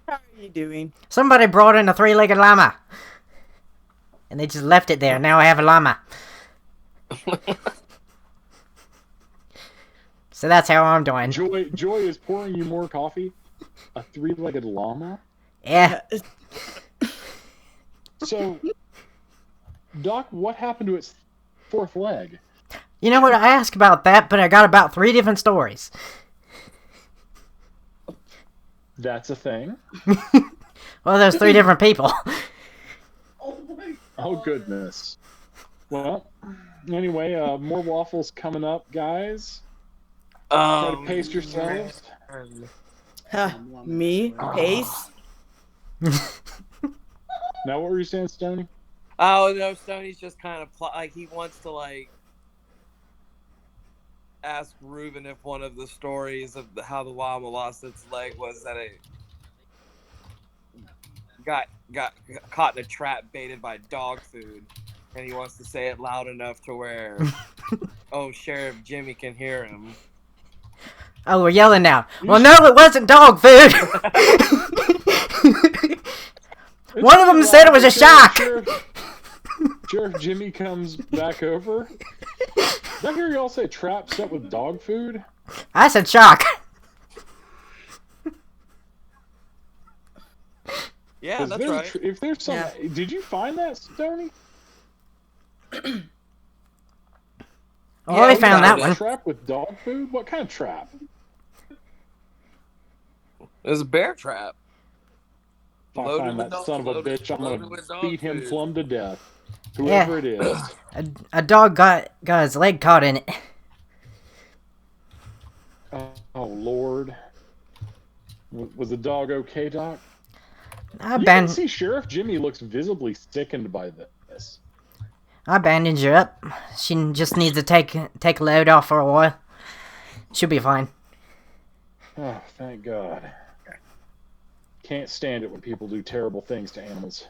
How are you doing? Somebody brought in a 3-legged llama. And they just left it there. Now I have a llama. So that's how I'm doing. Joy is pouring you more coffee. A 3-legged llama? Yeah. So, Doc, what happened to its 4th leg? You know what? I asked about that, but I got about 3 different stories. That's a thing. Well, there's 3 different people. Oh, goodness. Well, anyway, more waffles coming up, guys. Try to pace yourselves. Me? Pace? Now, what were you saying, Stoney? Oh no, Stoney's just kind of like he wants to like ask Ruben if one of the stories of how the llama lost its leg was that it got caught in a trap baited by dog food, and he wants to say it loud enough to where Sheriff Jimmy can hear him. Oh, we're yelling now. Well, no, it wasn't dog food. One of them said it was a shark. Sheriff Jimmy comes back over. Did I hear y'all say trap set with dog food? I said shark. Yeah, that's right. If there's some, did you find that, Stoney? Oh, I found that one. Trap with dog food? What kind of trap? It was a bear trap. If I find that son of a bitch, I'm gonna beat him plumb to death. Whoever it is. A dog got his leg caught in it. Oh Lord. Was the dog okay, Doc? You can see Sheriff Jimmy looks visibly sickened by this. I bandaged her up. She just needs to take a load off for a while. She'll be fine. Oh, thank God. Can't stand it when people do terrible things to animals.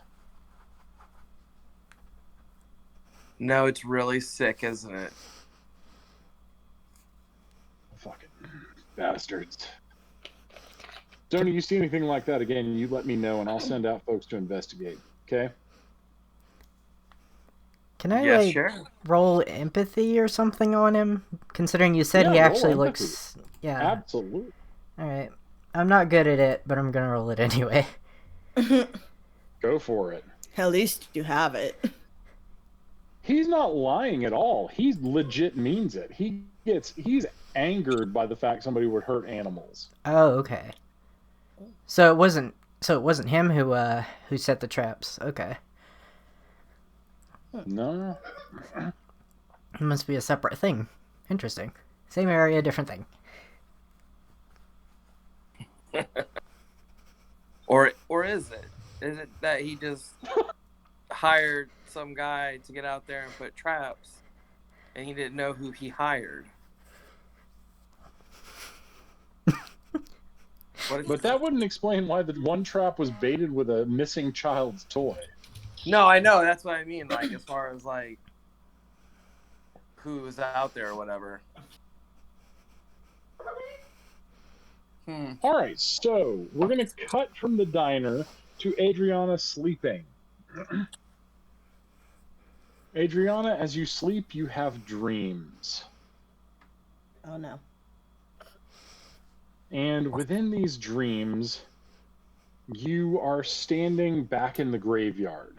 No, it's really sick, isn't it? Fucking bastards. Don't you see anything like that again, you let me know and I'll send out folks to investigate. Okay? Can I roll empathy or something on him? Considering you said he actually looks Absolutely. Alright. I'm not good at it, but I'm gonna roll it anyway. Go for it. At least you have it. He's not lying at all. He legit means it. He's angered by the fact somebody would hurt animals. Oh, okay. So it wasn't him who set the traps. Okay. No. It must be a separate thing. Interesting. Same area, different thing. Or is it? Is it that he just hired some guy to get out there and put traps, and he didn't know who he hired? But that wouldn't explain why the one trap was baited with a missing child's toy. No, I know. That's what I mean. Like, as far as, like, who was out there or whatever. All right, so we're going to cut from the diner to Adriana sleeping. Adriana, as you sleep, you have dreams. Oh, no. And within these dreams, you are standing back in the graveyard.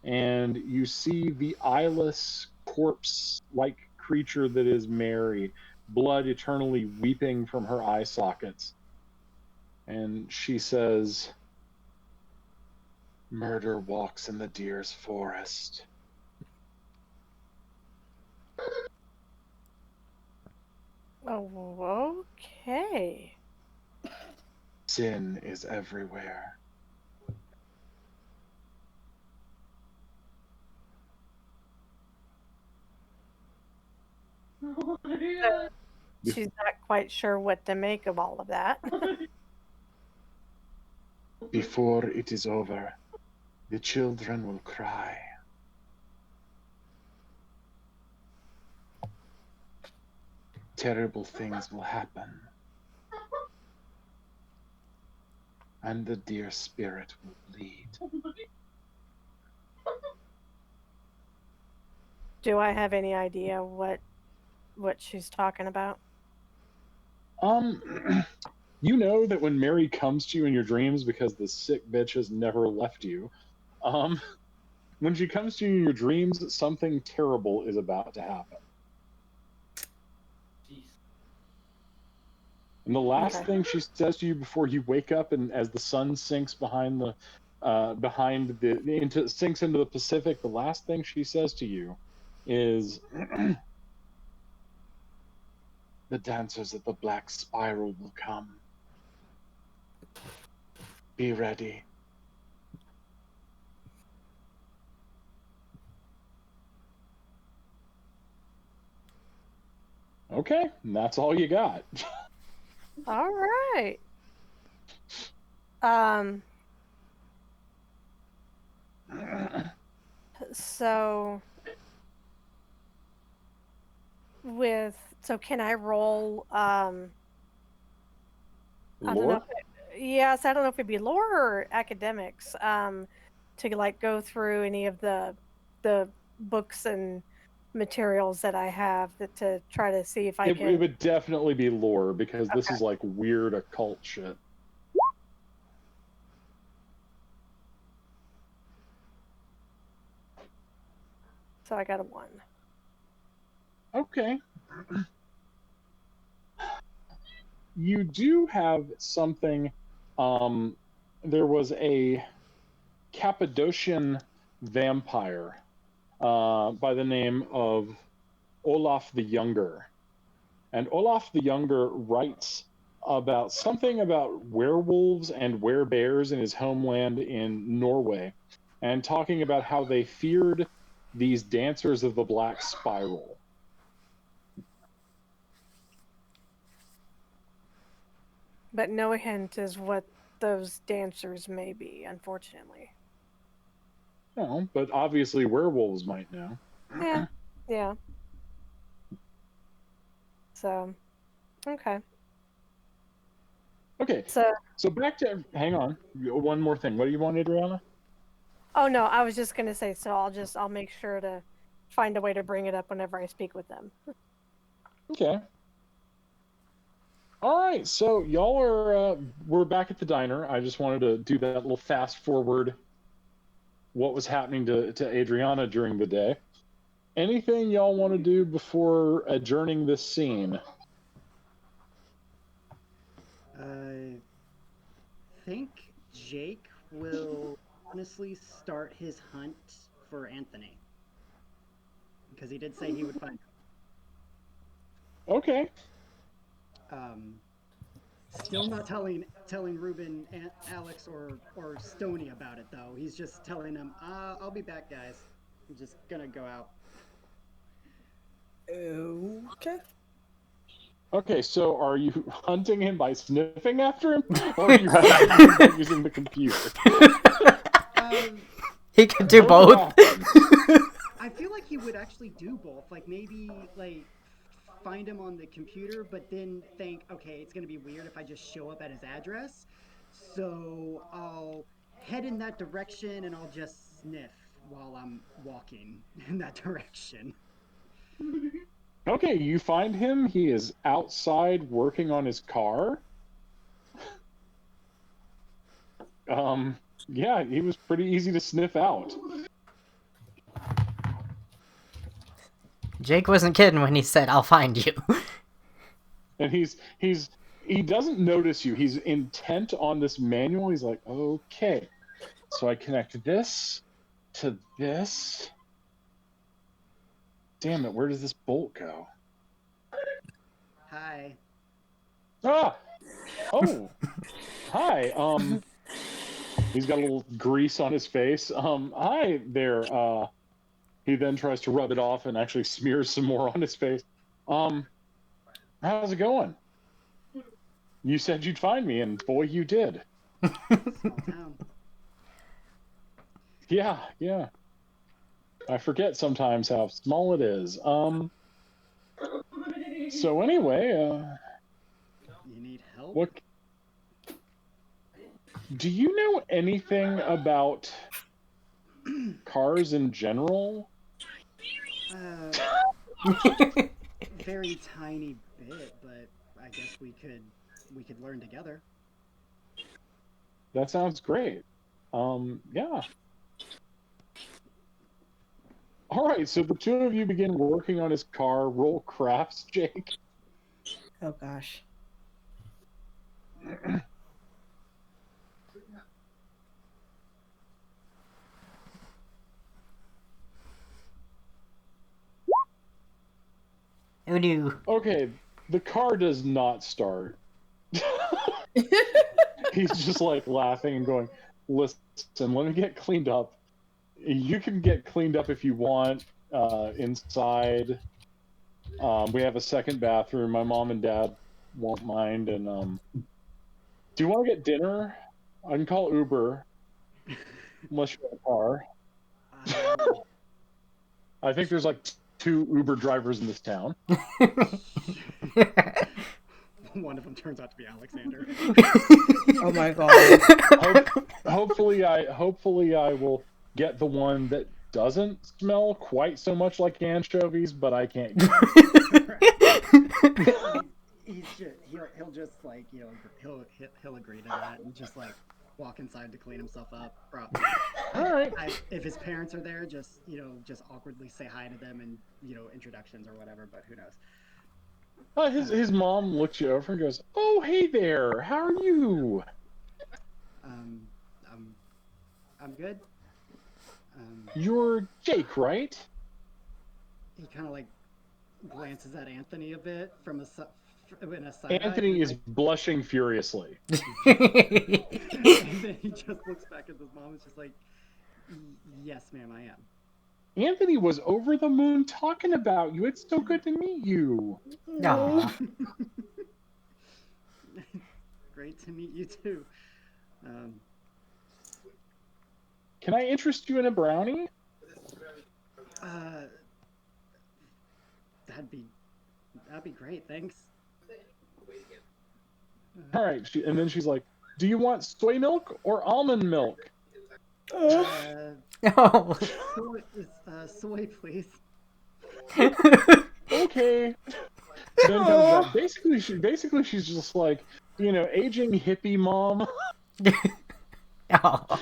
And you see the eyeless, corpse-like creature that is Mary, blood eternally weeping from her eye sockets. And she says, Murder walks in the deer's forest. Oh, okay. Sin is everywhere. She's not quite sure what to make of all of that. Before it is over, the children will cry. Terrible things will happen. And the dear spirit will bleed. Do I have any idea what she's talking about? You know that when Mary comes to you in your dreams, because the sick bitch has never left you, when she comes to you in your dreams, something terrible is about to happen. And the last thing she says to you before you wake up, and as the sun sinks sinks into the Pacific, the last thing she says to you is, "The dancers of the black spiral will come. Be ready." Okay, and that's all you got. All right. So can I roll I don't know I don't know if it'd be lore or academics to like go through any of the books and materials that I have to try to see if I can. It would definitely be lore, because this is like weird occult shit. So I got a 1. Okay. You do have something. There was a Cappadocian vampire by the name of Olaf the Younger. And Olaf the Younger writes about something about werewolves and werebears in his homeland in Norway, and talking about how they feared these dancers of the black spiral. But no hint as what those dancers may be, unfortunately. No, but obviously werewolves might know. Yeah. Yeah. So, okay. Okay. So back to, hang on, one more thing. What do you want, Adriana? Oh no, I was just gonna say. So I'll make sure to find a way to bring it up whenever I speak with them. Okay. All right. So y'all are we're back at the diner. I just wanted to do that little fast forward. What was happening to Adriana during the day? Anything y'all want to do before adjourning this scene? I think Jake will honestly start his hunt for Anthony, because he did say he would find him. Okay. Still not telling Ruben, Alex, or Stoney about it though. He's just telling them, "I'll be back, guys. I'm just gonna go out." Okay. Okay, so are you hunting him by sniffing after him, or are you hunting him by using the computer? He could do both. I feel like he would actually do both. Like maybe like find him on the computer, but then think, okay, it's gonna be weird if I just show up at his address. So I'll head in that direction and I'll just sniff while I'm walking in that direction. Okay, you find him. He is outside working on his car. Yeah, he was pretty easy to sniff out. Jake wasn't kidding when he said, "I'll find you." And he doesn't notice you. He's intent on this manual. He's like, okay. So I connect this to this. Damn it, where does this bolt go? Hi. Ah! Oh! Hi, he's got a little grease on his face. Hi there. He then tries to rub it off and actually smears some more on his face. How's it going? You said you'd find me, and boy, you did. Small town. Yeah. I forget sometimes how small it is. So anyway, You need help? what? Do you know anything about cars in general? Very tiny bit, but I guess we could learn together. That sounds great. Yeah. All right, so the two of you begin working on his car. Roll crafts, Jake. Oh gosh. Oh no. Okay, the car does not start. He's just like laughing and going, listen, let me get cleaned up. You can get cleaned up if you want inside. We have a second bathroom. My mom and dad won't mind. And do you want to get dinner? I can call Uber, unless you have a car. I think there's like 2 Uber drivers in this town. One of them turns out to be Alexander. Oh my god. Hopefully I will get the one that doesn't smell quite so much like anchovies, but I can't. He'll just like he'll agree to that and just like walk inside to clean himself up. All right. If his parents are there, just awkwardly say hi to them and introductions or whatever. But who knows? His mom looks you over and goes, "Oh, hey there. How are you?" I'm good. You're Jake, right? He kind of like glances at Anthony a bit from in a side. Anthony is blushing furiously. And then he just looks back at his mom and is just like, "Yes, ma'am, I am." Anthony was over the moon talking about you. It's so good to meet you. Aww. Great to meet you too. Can I interest you in a brownie? That'd be great. Thanks. All right. And then she's like, "Do you want soy milk or almond milk?" Oh. Soy, please. Okay. Then comes that. Basically, she's just like, aging hippie mom. Oh.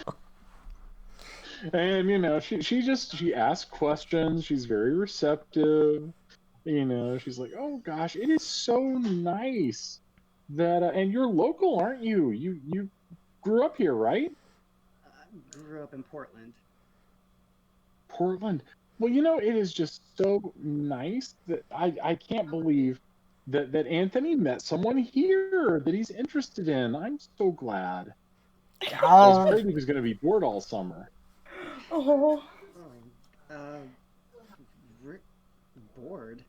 And she asks questions. She's very receptive. She's like, "Oh gosh, it is so nice that and you're local, aren't you? You grew up here, right?" Grew up in Portland. Portland. Well, it is just so nice that I can't believe that Anthony met someone here that he's interested in. I'm so glad. I was afraid he was going to be bored all summer. Oh. Bored?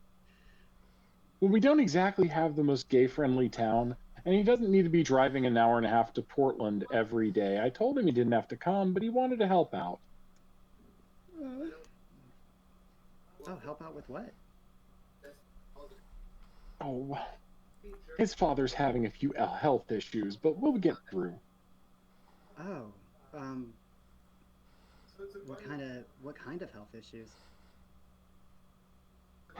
Well, we don't exactly have the most gay-friendly town, and he doesn't need to be driving an hour and a half to Portland every day. I told him he didn't have to come, but he wanted to help out. Oh, help out with what? Oh, his father's having a few health issues, but we'll get through. Oh, what kind of health issues?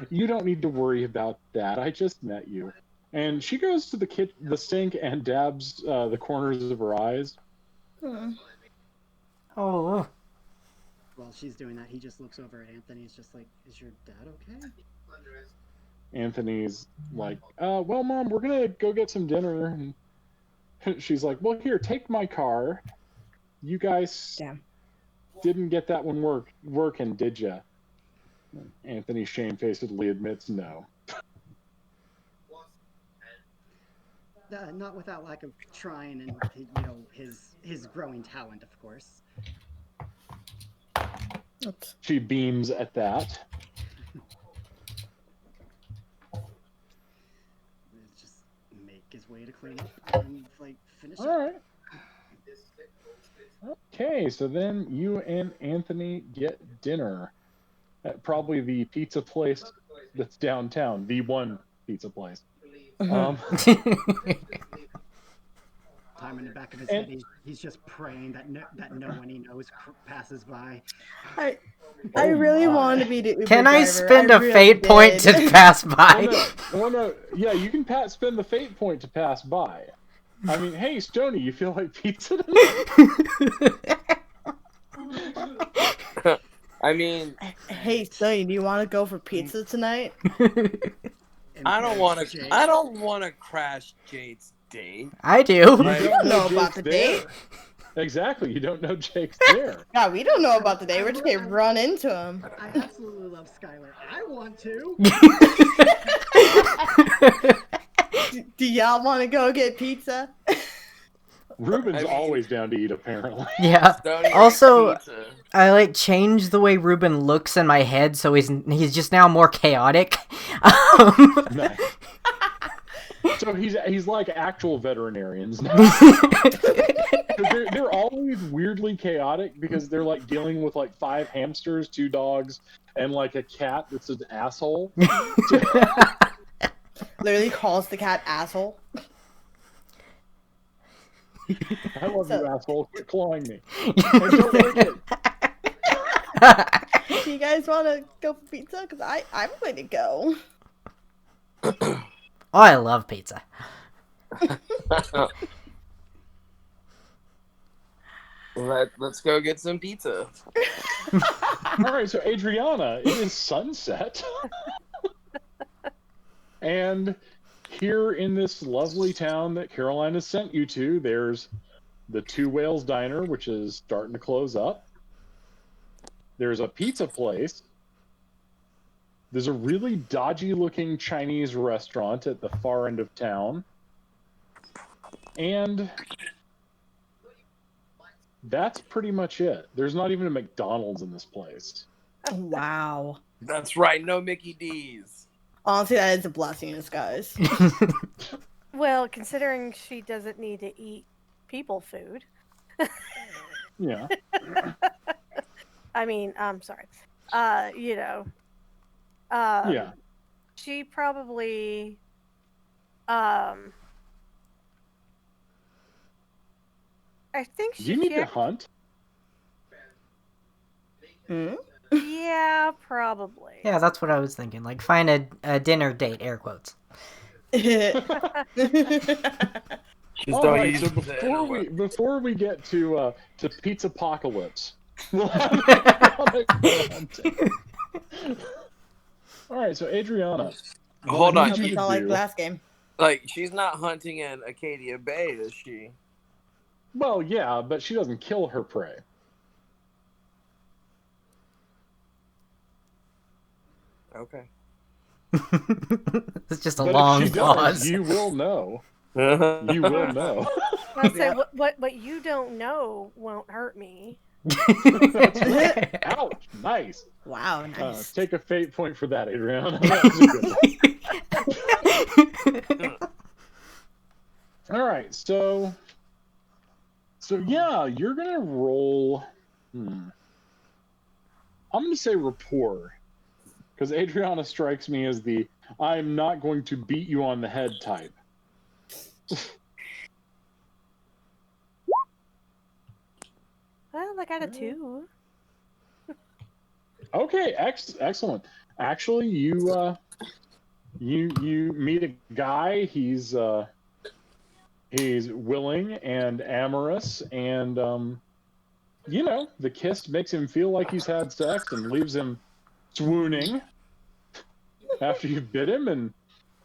You don't need to worry about that. I just met you. And she goes to the sink and dabs the corners of her eyes. Oh. While she's doing that, he just looks over at Anthony. He's just like, "Is your dad okay?" Anthony's like, "Well, Mom, we're gonna go get some dinner." And she's like, "Well, here, take my car." you guys didn't get that one working, did ya? Anthony shamefacedly admits no. Not without lack of trying and his growing talent, of course. Oops. She beams at that. Just make his way to clean up and finish All right. Okay, so then you and Anthony get dinner at probably the pizza place that's downtown, the one pizza place. Mhm. Time in the back of his head, he's just praying that no one he knows passes by. I really want to be the Uber Can driver. I spend a really fate point to pass by? No. Yeah, you can spend the fate point to pass by. I mean, hey, Stoney, you feel like pizza tonight? I mean, hey, Stoney, do you want to go for pizza tonight? I don't want to crash Jade's date. I do. You don't know about the date. Exactly, you don't know Jake's there. God, we don't know about the date. We're just gonna run into him. I absolutely love Skylar. I want to. Do y'all want to go get pizza? Ruben's always down to eat, apparently. Yeah. Also, I change the way Ruben looks in my head, so he's just now more chaotic. Nice. So he's like actual veterinarians now. they're always weirdly chaotic because they're dealing with 5 hamsters, 2 dogs, and a cat that's an asshole. Literally calls the cat asshole. I love you, asshole. Quit clawing me. I don't like it. Do you guys want to go for pizza? Because I'm going to go. Oh, I love pizza. Let's go get some pizza. All right, so Adriana, it is sunset. And here in this lovely town that Caroline has sent you to, there's the Two Whales Diner, which is starting to close up. There's a pizza place. There's a really dodgy-looking Chinese restaurant at the far end of town. And that's pretty much it. There's not even a McDonald's in this place. Wow. That's right, no Mickey D's. Honestly, that is a blessing in disguise. Well, considering she doesn't need to eat people food. Yeah. I mean, I'm sorry. Yeah. She probably I think she Do you need to hunt? Hmm? Yeah, probably. Yeah, that's what I was thinking. Find a dinner date, air quotes. All right, so before we get to Pizza Apocalypse, we'll have all right, so Adriana, hold on. It's not like last game. She's not hunting in Acadia Bay, is she? Well, yeah, but she doesn't kill her prey. Okay. It's just a long pause. You will know. You will know. I say what you don't know won't hurt me. Ouch! Nice. Wow, nice. Take a fate point for that, Adriana. That was a good one. All right, so yeah, you're gonna roll. I'm gonna say rapport, because Adriana strikes me as the I'm not going to beat you on the head type. Well, I got a 2. Okay, excellent. Actually, you meet a guy. He's willing and amorous, and the kiss makes him feel like he's had sex and leaves him swooning after you bit him, and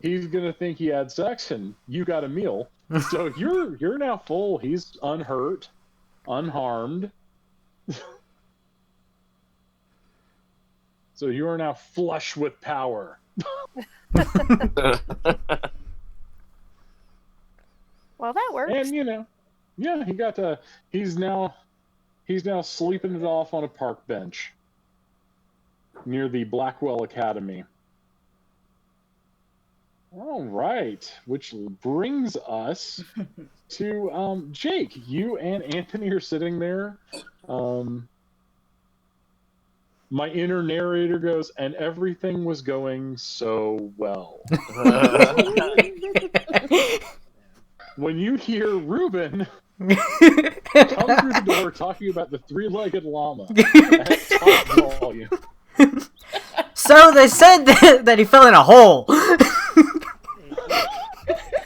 he's gonna think he had sex and you got a meal. So you're now full. He's unhurt. unharmed. So you are now flush with power. Well, that works. And yeah, he's now sleeping it off on a park bench near the Blackwell Academy. All right, which brings us to Jake. You and Anthony are sitting there. My inner narrator goes, and everything was going so well. When you hear Ruben come through the door talking about the three-legged llama at top volume. So they said that he fell in a hole.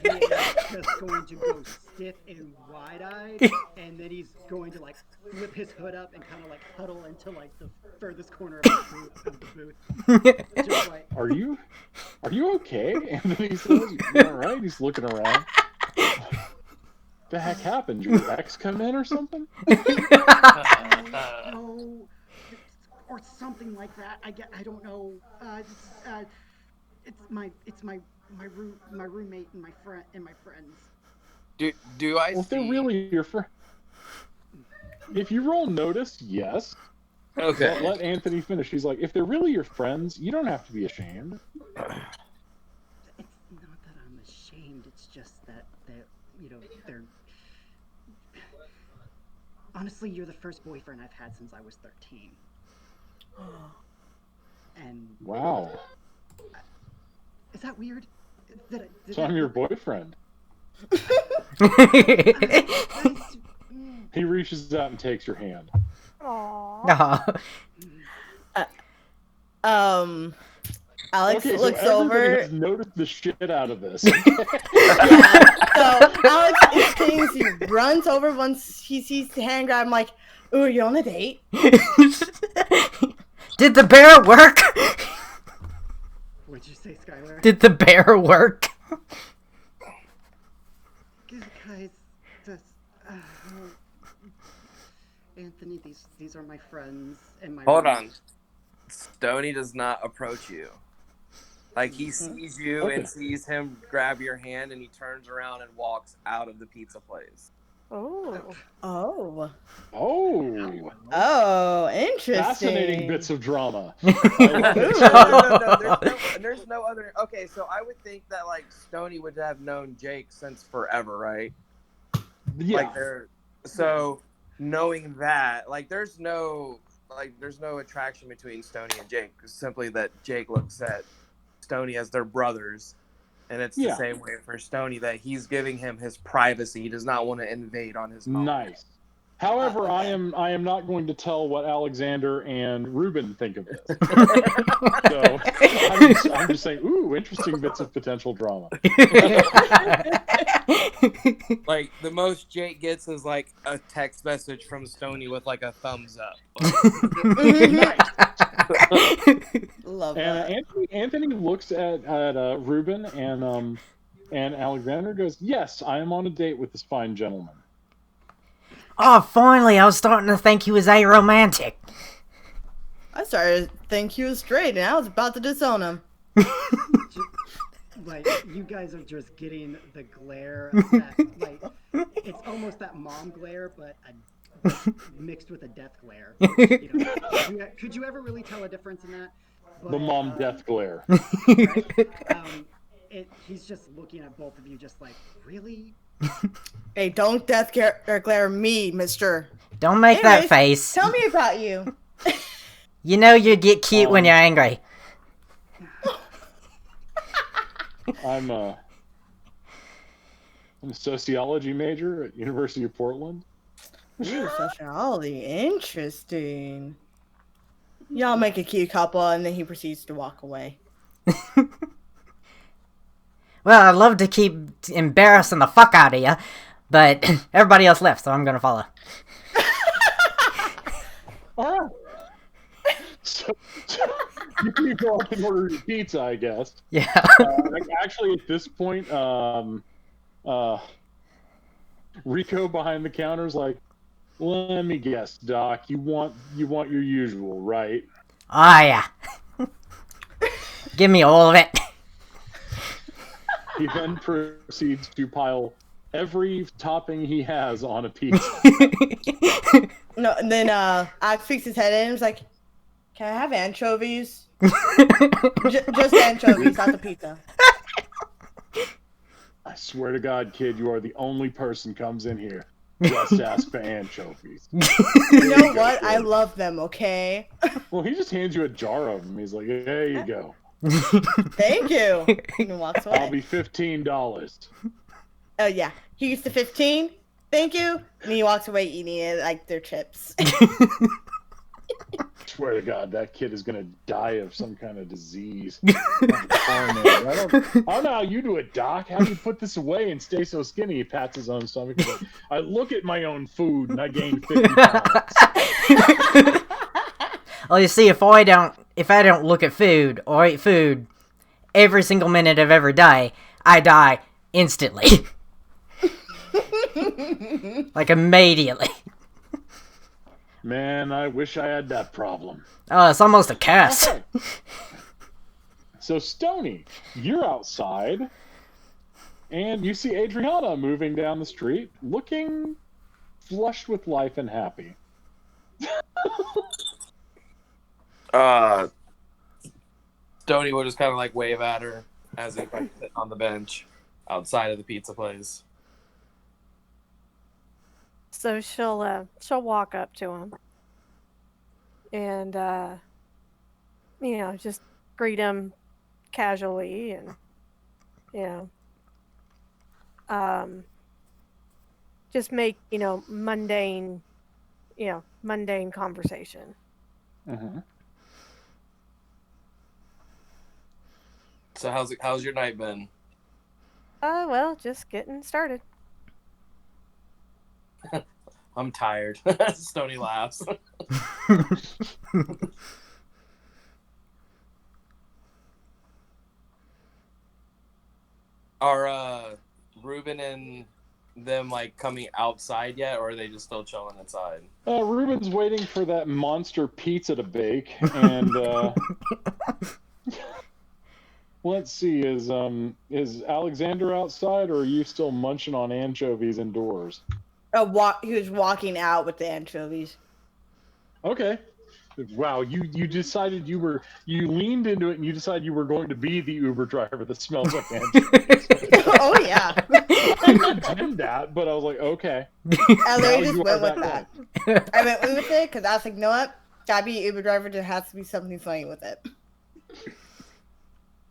He is just going to go stiff and wide-eyed, and then he's going to like flip his hood up and kind of like huddle into like the furthest corner of the booth. Just like, Are you okay? And then he says, "You all right?" He's looking around. The heck happened? Did your ex come in or something? no, or something like that. I don't know. It's my roommate and my friends. Do I Well, if they're see? really your friend, if you roll notice, yes. Okay. Let Anthony finish. He's like, if they're really your friends, you don't have to be ashamed. It's not that I'm ashamed. It's just that they're. Honestly, you're the first boyfriend I've had since I was 13. And Wow. is that weird? So I'm your boyfriend. He reaches out and takes your hand. Aww. Alex Okay, looks so over. has noticed the shit out of this. Yeah, so Alex instincts, he runs over once he sees the hand grab. I'm like, ooh, are you on a date? Did the bear work? What'd you say, Skylar? Did the bear work? Guys, Anthony, these are my friends and my. Hold on. Stoney does not approach you. Like, he sees you and sees him grab your hand, and he turns around and walks out of the pizza place. Oh. Oh. Oh. Interesting. Fascinating bits of drama. No, there's no other. Okay, so I would think that like Stoney would have known Jake since forever, right? Yeah. So knowing that, like, there's no attraction between Stoney and Jake. It's simply that Jake looks at Stoney as their brothers, and it's the same way for Stoney, that he's giving him his privacy. He does not want to invade on his home. Nice. However, I am not going to tell what Alexander and Ruben think of this. So I'm just saying, ooh, interesting bits of potential drama. Like, the most Jake gets is like a text message from Stoney with like a thumbs up. Love And that. Anthony looks at Ruben and Alexander goes, "Yes, I am on a date with this fine gentleman." Oh, finally! I was starting to think he was aromantic. I started to think he was straight, and I was about to disown him. Like, you guys are just getting the glare that, like, it's almost that mom glare, but mixed with a death glare. Could you ever really tell a difference in that? But, The mom death glare. Right? He's just looking at both of you just like, really? Hey, don't death glare me, mister. Don't make that Anyways, face. Tell me about you. You know you get cute when you're angry. I'm a sociology major at University of Portland. Ooh, sociology. Interesting. Y'all make a cute couple, and then he proceeds to walk away. Well, I'd love to keep embarrassing the fuck out of you, but everybody else left, so I'm gonna follow. All right. So you go up and order your pizza, I guess. Yeah. Actually, at this point, Rico behind the counter's like, Let me guess, Doc. You want your usual, right? Oh yeah. Give me all of it. He then proceeds to pile every topping he has on a pizza. No, and then Alex peeks his head in and is like, "Can I have anchovies? Just anchovies, not the pizza." I swear to God, kid, you are the only person comes in here. Just ask for anchovies. You know what? I love them, okay? Well, he just hands you a jar of them. He's like, there you go. Thank you. And he walks away. I'll be $15. Oh, yeah. He used to 15. Thank you. And he walks away eating it like they're chips. I swear to God, that kid is going to die of some kind of disease. I don't know how you do it, Doc. How do you put this away and stay so skinny? He pats his own stomach. He's like, I look at my own food and I gain 50 pounds. Well, you see, if I don't look at food or eat food every single minute of every day, I die instantly. Like immediately. Man, I wish I had that problem. Oh, it's almost a curse. Okay. So, Stony, you're outside, and you see Adriana moving down the street, looking flushed with life and happy. Stoney would just kind of like wave at her as if I sit on the bench outside of the pizza place. So she'll walk up to him and just greet him casually and just make mundane conversation. Mm-hmm. So how's your night been? Well, just getting started. I'm tired. Stoney laughs. Are Ruben and them like coming outside yet, or are they just still chilling inside? Ruben's waiting for that monster pizza to bake, and let's see, is Alexander outside, or are you still munching on anchovies indoors? He was walking out with the anchovies. Okay. Wow, you decided you leaned into it and you decided you were going to be the Uber driver that smells like anchovies. Oh yeah. I didn't intend that, but I was like, okay. I literally just went with that. I went with it because I was like, you know what? Gotta be an Uber driver. There has to be something funny with it.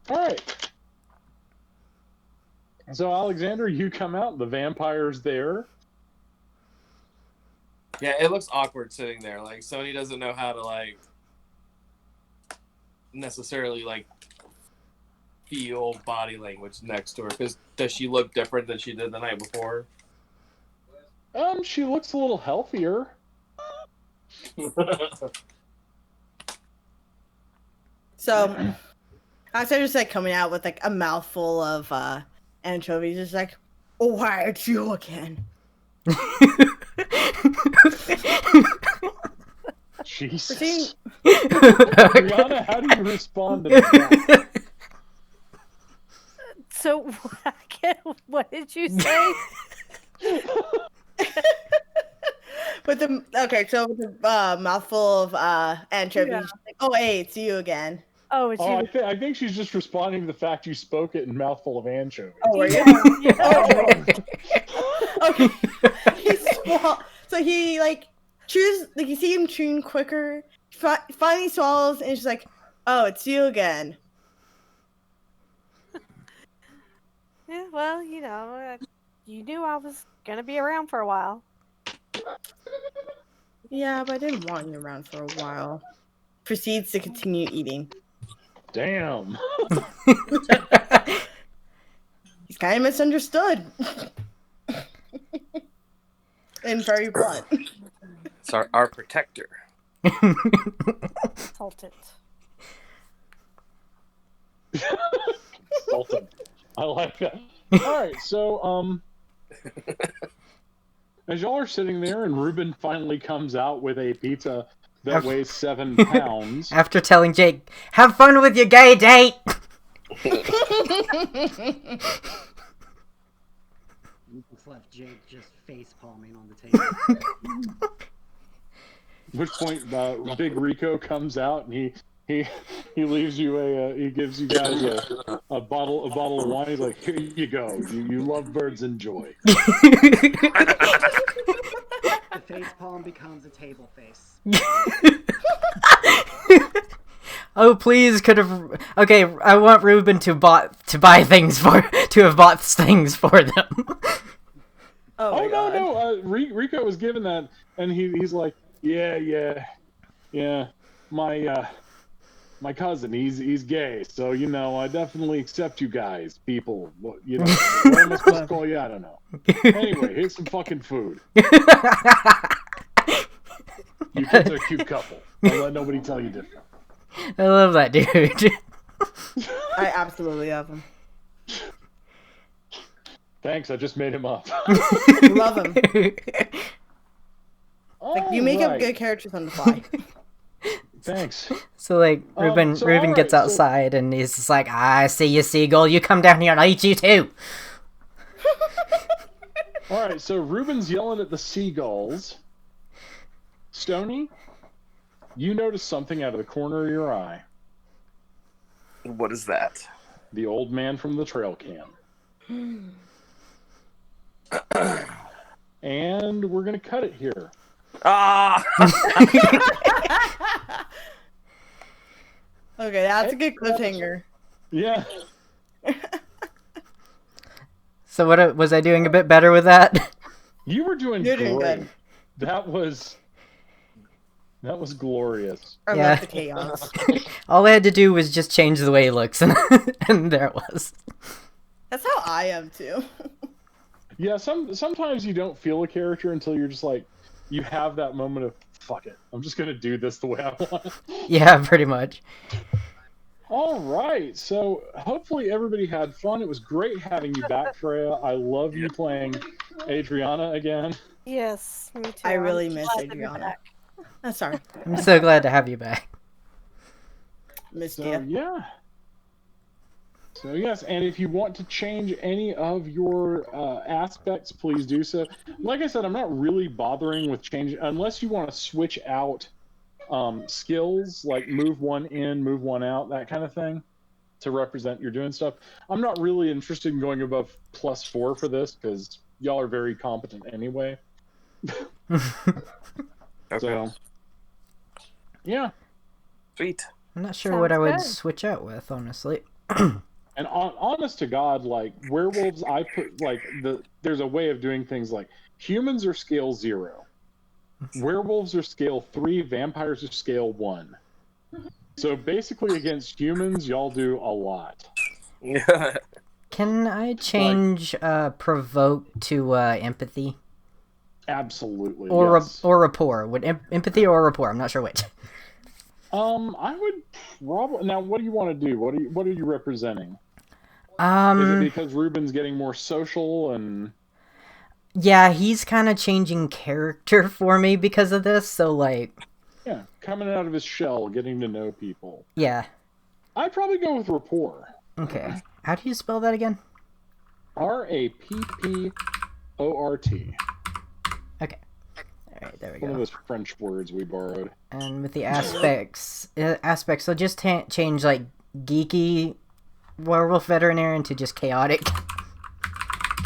All right. So Alexander, you come out. The vampire's there. Yeah, it looks awkward sitting there. Like Sony doesn't know how to like necessarily like feel body language next to her. Because does she look different than she did the night before? She looks a little healthier. So I was just like coming out with like a mouthful of anchovies, just like, oh, why it's you again? Jesus. Brianna, how do you respond to that? So, what did you say? With the mouthful of anchovies, Yeah. like, oh, hey, it's you again. Oh, it's you. I think she's just responding to the fact you spoke it in mouthful of anchovies. Oh, were you? Yeah. Okay. So he like chews, like you see him chewing quicker. Finally swallows, and she's like, "Oh, it's you again." Yeah, well, you knew I was gonna be around for a while. Yeah, but I didn't want you around for a while. Proceeds to continue eating. Damn. He's kind of misunderstood. And very blunt. It's our protector. Consultant. Consultant. I like that. All right, so As y'all are sitting there, and Ruben finally comes out with a pizza that weighs 7 pounds. After telling Jake, "Have fun with your gay date." It's left Jake just face palming on the table. At which point, Big Rico comes out and he leaves you he gives you guys a bottle of wine. He's like, here you go. You love birds, enjoy. The face palm becomes a table face. Oh, please, could have. Okay, I want Ruben to buy things to have bought things for them. Oh no! Rico was given that, and he's like, yeah. My cousin, he's gay, so I definitely accept you guys, people. What am I supposed to call you? I don't know. Anyway, here's some fucking food. You kids are a cute couple. Don't let nobody tell you different. I love that dude. I absolutely love him. Thanks, I just made him up. Love him. You make up good characters on the fly. Thanks. So Ruben gets outside and he's just like, "I see you, seagull. You come down here and I'll eat you too." All right, so Ruben's yelling at the seagulls. Stony, you notice something out of the corner of your eye. What is that? The old man from the trail cam. And we're gonna cut it here. Ah! Okay, that's a good cliffhanger. Yeah. So what was I doing a bit better with that? You were doing You're great. doing good. That was glorious. I Yeah. love the chaos. All I had to do was just change the way he looks, and there it was. That's how I am too. Yeah, sometimes you don't feel a character until you're just like, you have that moment of, fuck it, I'm just gonna do this the way I want. Yeah, pretty much. All right, so hopefully everybody had fun. It was great having you back, Freya. I love you playing Adriana again. Yes, me too. I really I'm miss glad to be Adriana. back. I'm sorry. I'm so glad to have you back. Missed So you. yeah. So yes, and if you want to change any of your aspects, please do so. Like I said, I'm not really bothering with changing unless you want to switch out skills, like move one in, move one out, that kind of thing, to represent you're doing stuff. I'm not really interested in going above +4 for this because y'all are very competent anyway. Okay. So yeah. Sweet. I'm not sure Sounds what I would good. switch out with, honestly. And honest to God, like werewolves, I put there's a way of doing things like humans are scale 0, werewolves are scale 3, vampires are scale 1. So basically, against humans, y'all do a lot. Yeah. Can I change provoke to empathy Absolutely. or yes. or rapport? Would empathy or rapport? I'm not sure which. I would probably. Now, what do you want to do? What are you representing? Is it because Ruben's getting more social and? Yeah, he's kind of changing character for me because of this. So Yeah, coming out of his shell, getting to know people. yeah. I'd probably go with rapport. Okay. How do you spell that again? Rapport. Okay. All right, there we One of go. those French words we borrowed. And with the aspects, so just change geeky werewolf veterinarian to just chaotic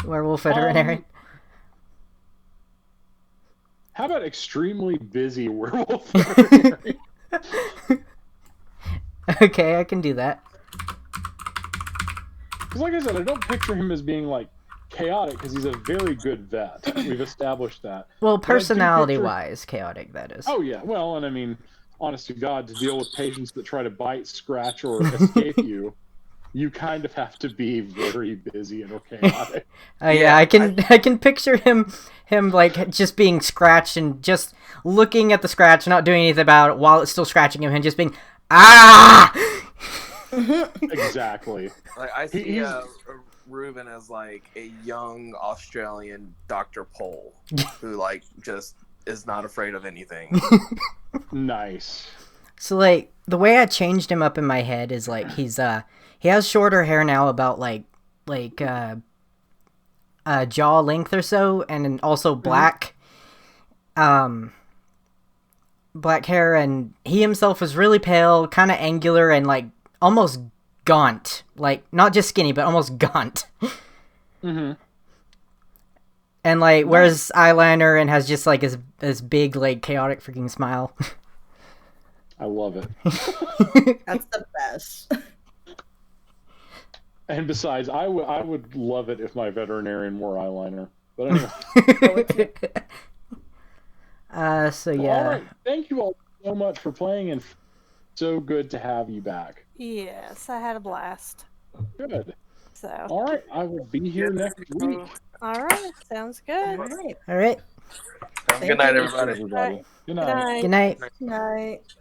werewolf veterinarian. How about extremely busy werewolf veterinarian? Okay, I can do that. Because like I said, I don't picture him as being chaotic because he's a very good vet. We've established that. Well, But I do personality-wise, chaotic, that is. Oh yeah, well, and I mean, honest to God, to deal with patients that try to bite, scratch, or escape you, you kind of have to be very busy and chaotic. Yeah, I can picture him just being scratched and just looking at the scratch, not doing anything about it while it's still scratching him, and just being ah. Exactly. I see Ruben as like a young Australian Dr. Pole who like just is not afraid of anything. Nice. So like the way I changed him up in my head is like he has shorter hair now, about jaw length or so, and then also black black hair, and he himself was really pale, kind of angular, and like almost gaunt, like not just skinny but almost gaunt. Mm-hmm. And like wears eyeliner and has just like this big like chaotic freaking smile. I love it. That's the best. And besides, I would love it if my veterinarian wore eyeliner. But anyway. So yeah. All right. Thank you all so much for playing, and so good to have you back. Yes, I had a blast. Good. So. All right. I will be here next week. All right. Sounds good. All right. All right. Good night, you. everybody. Everybody. Good night. Good night. Good night. Night.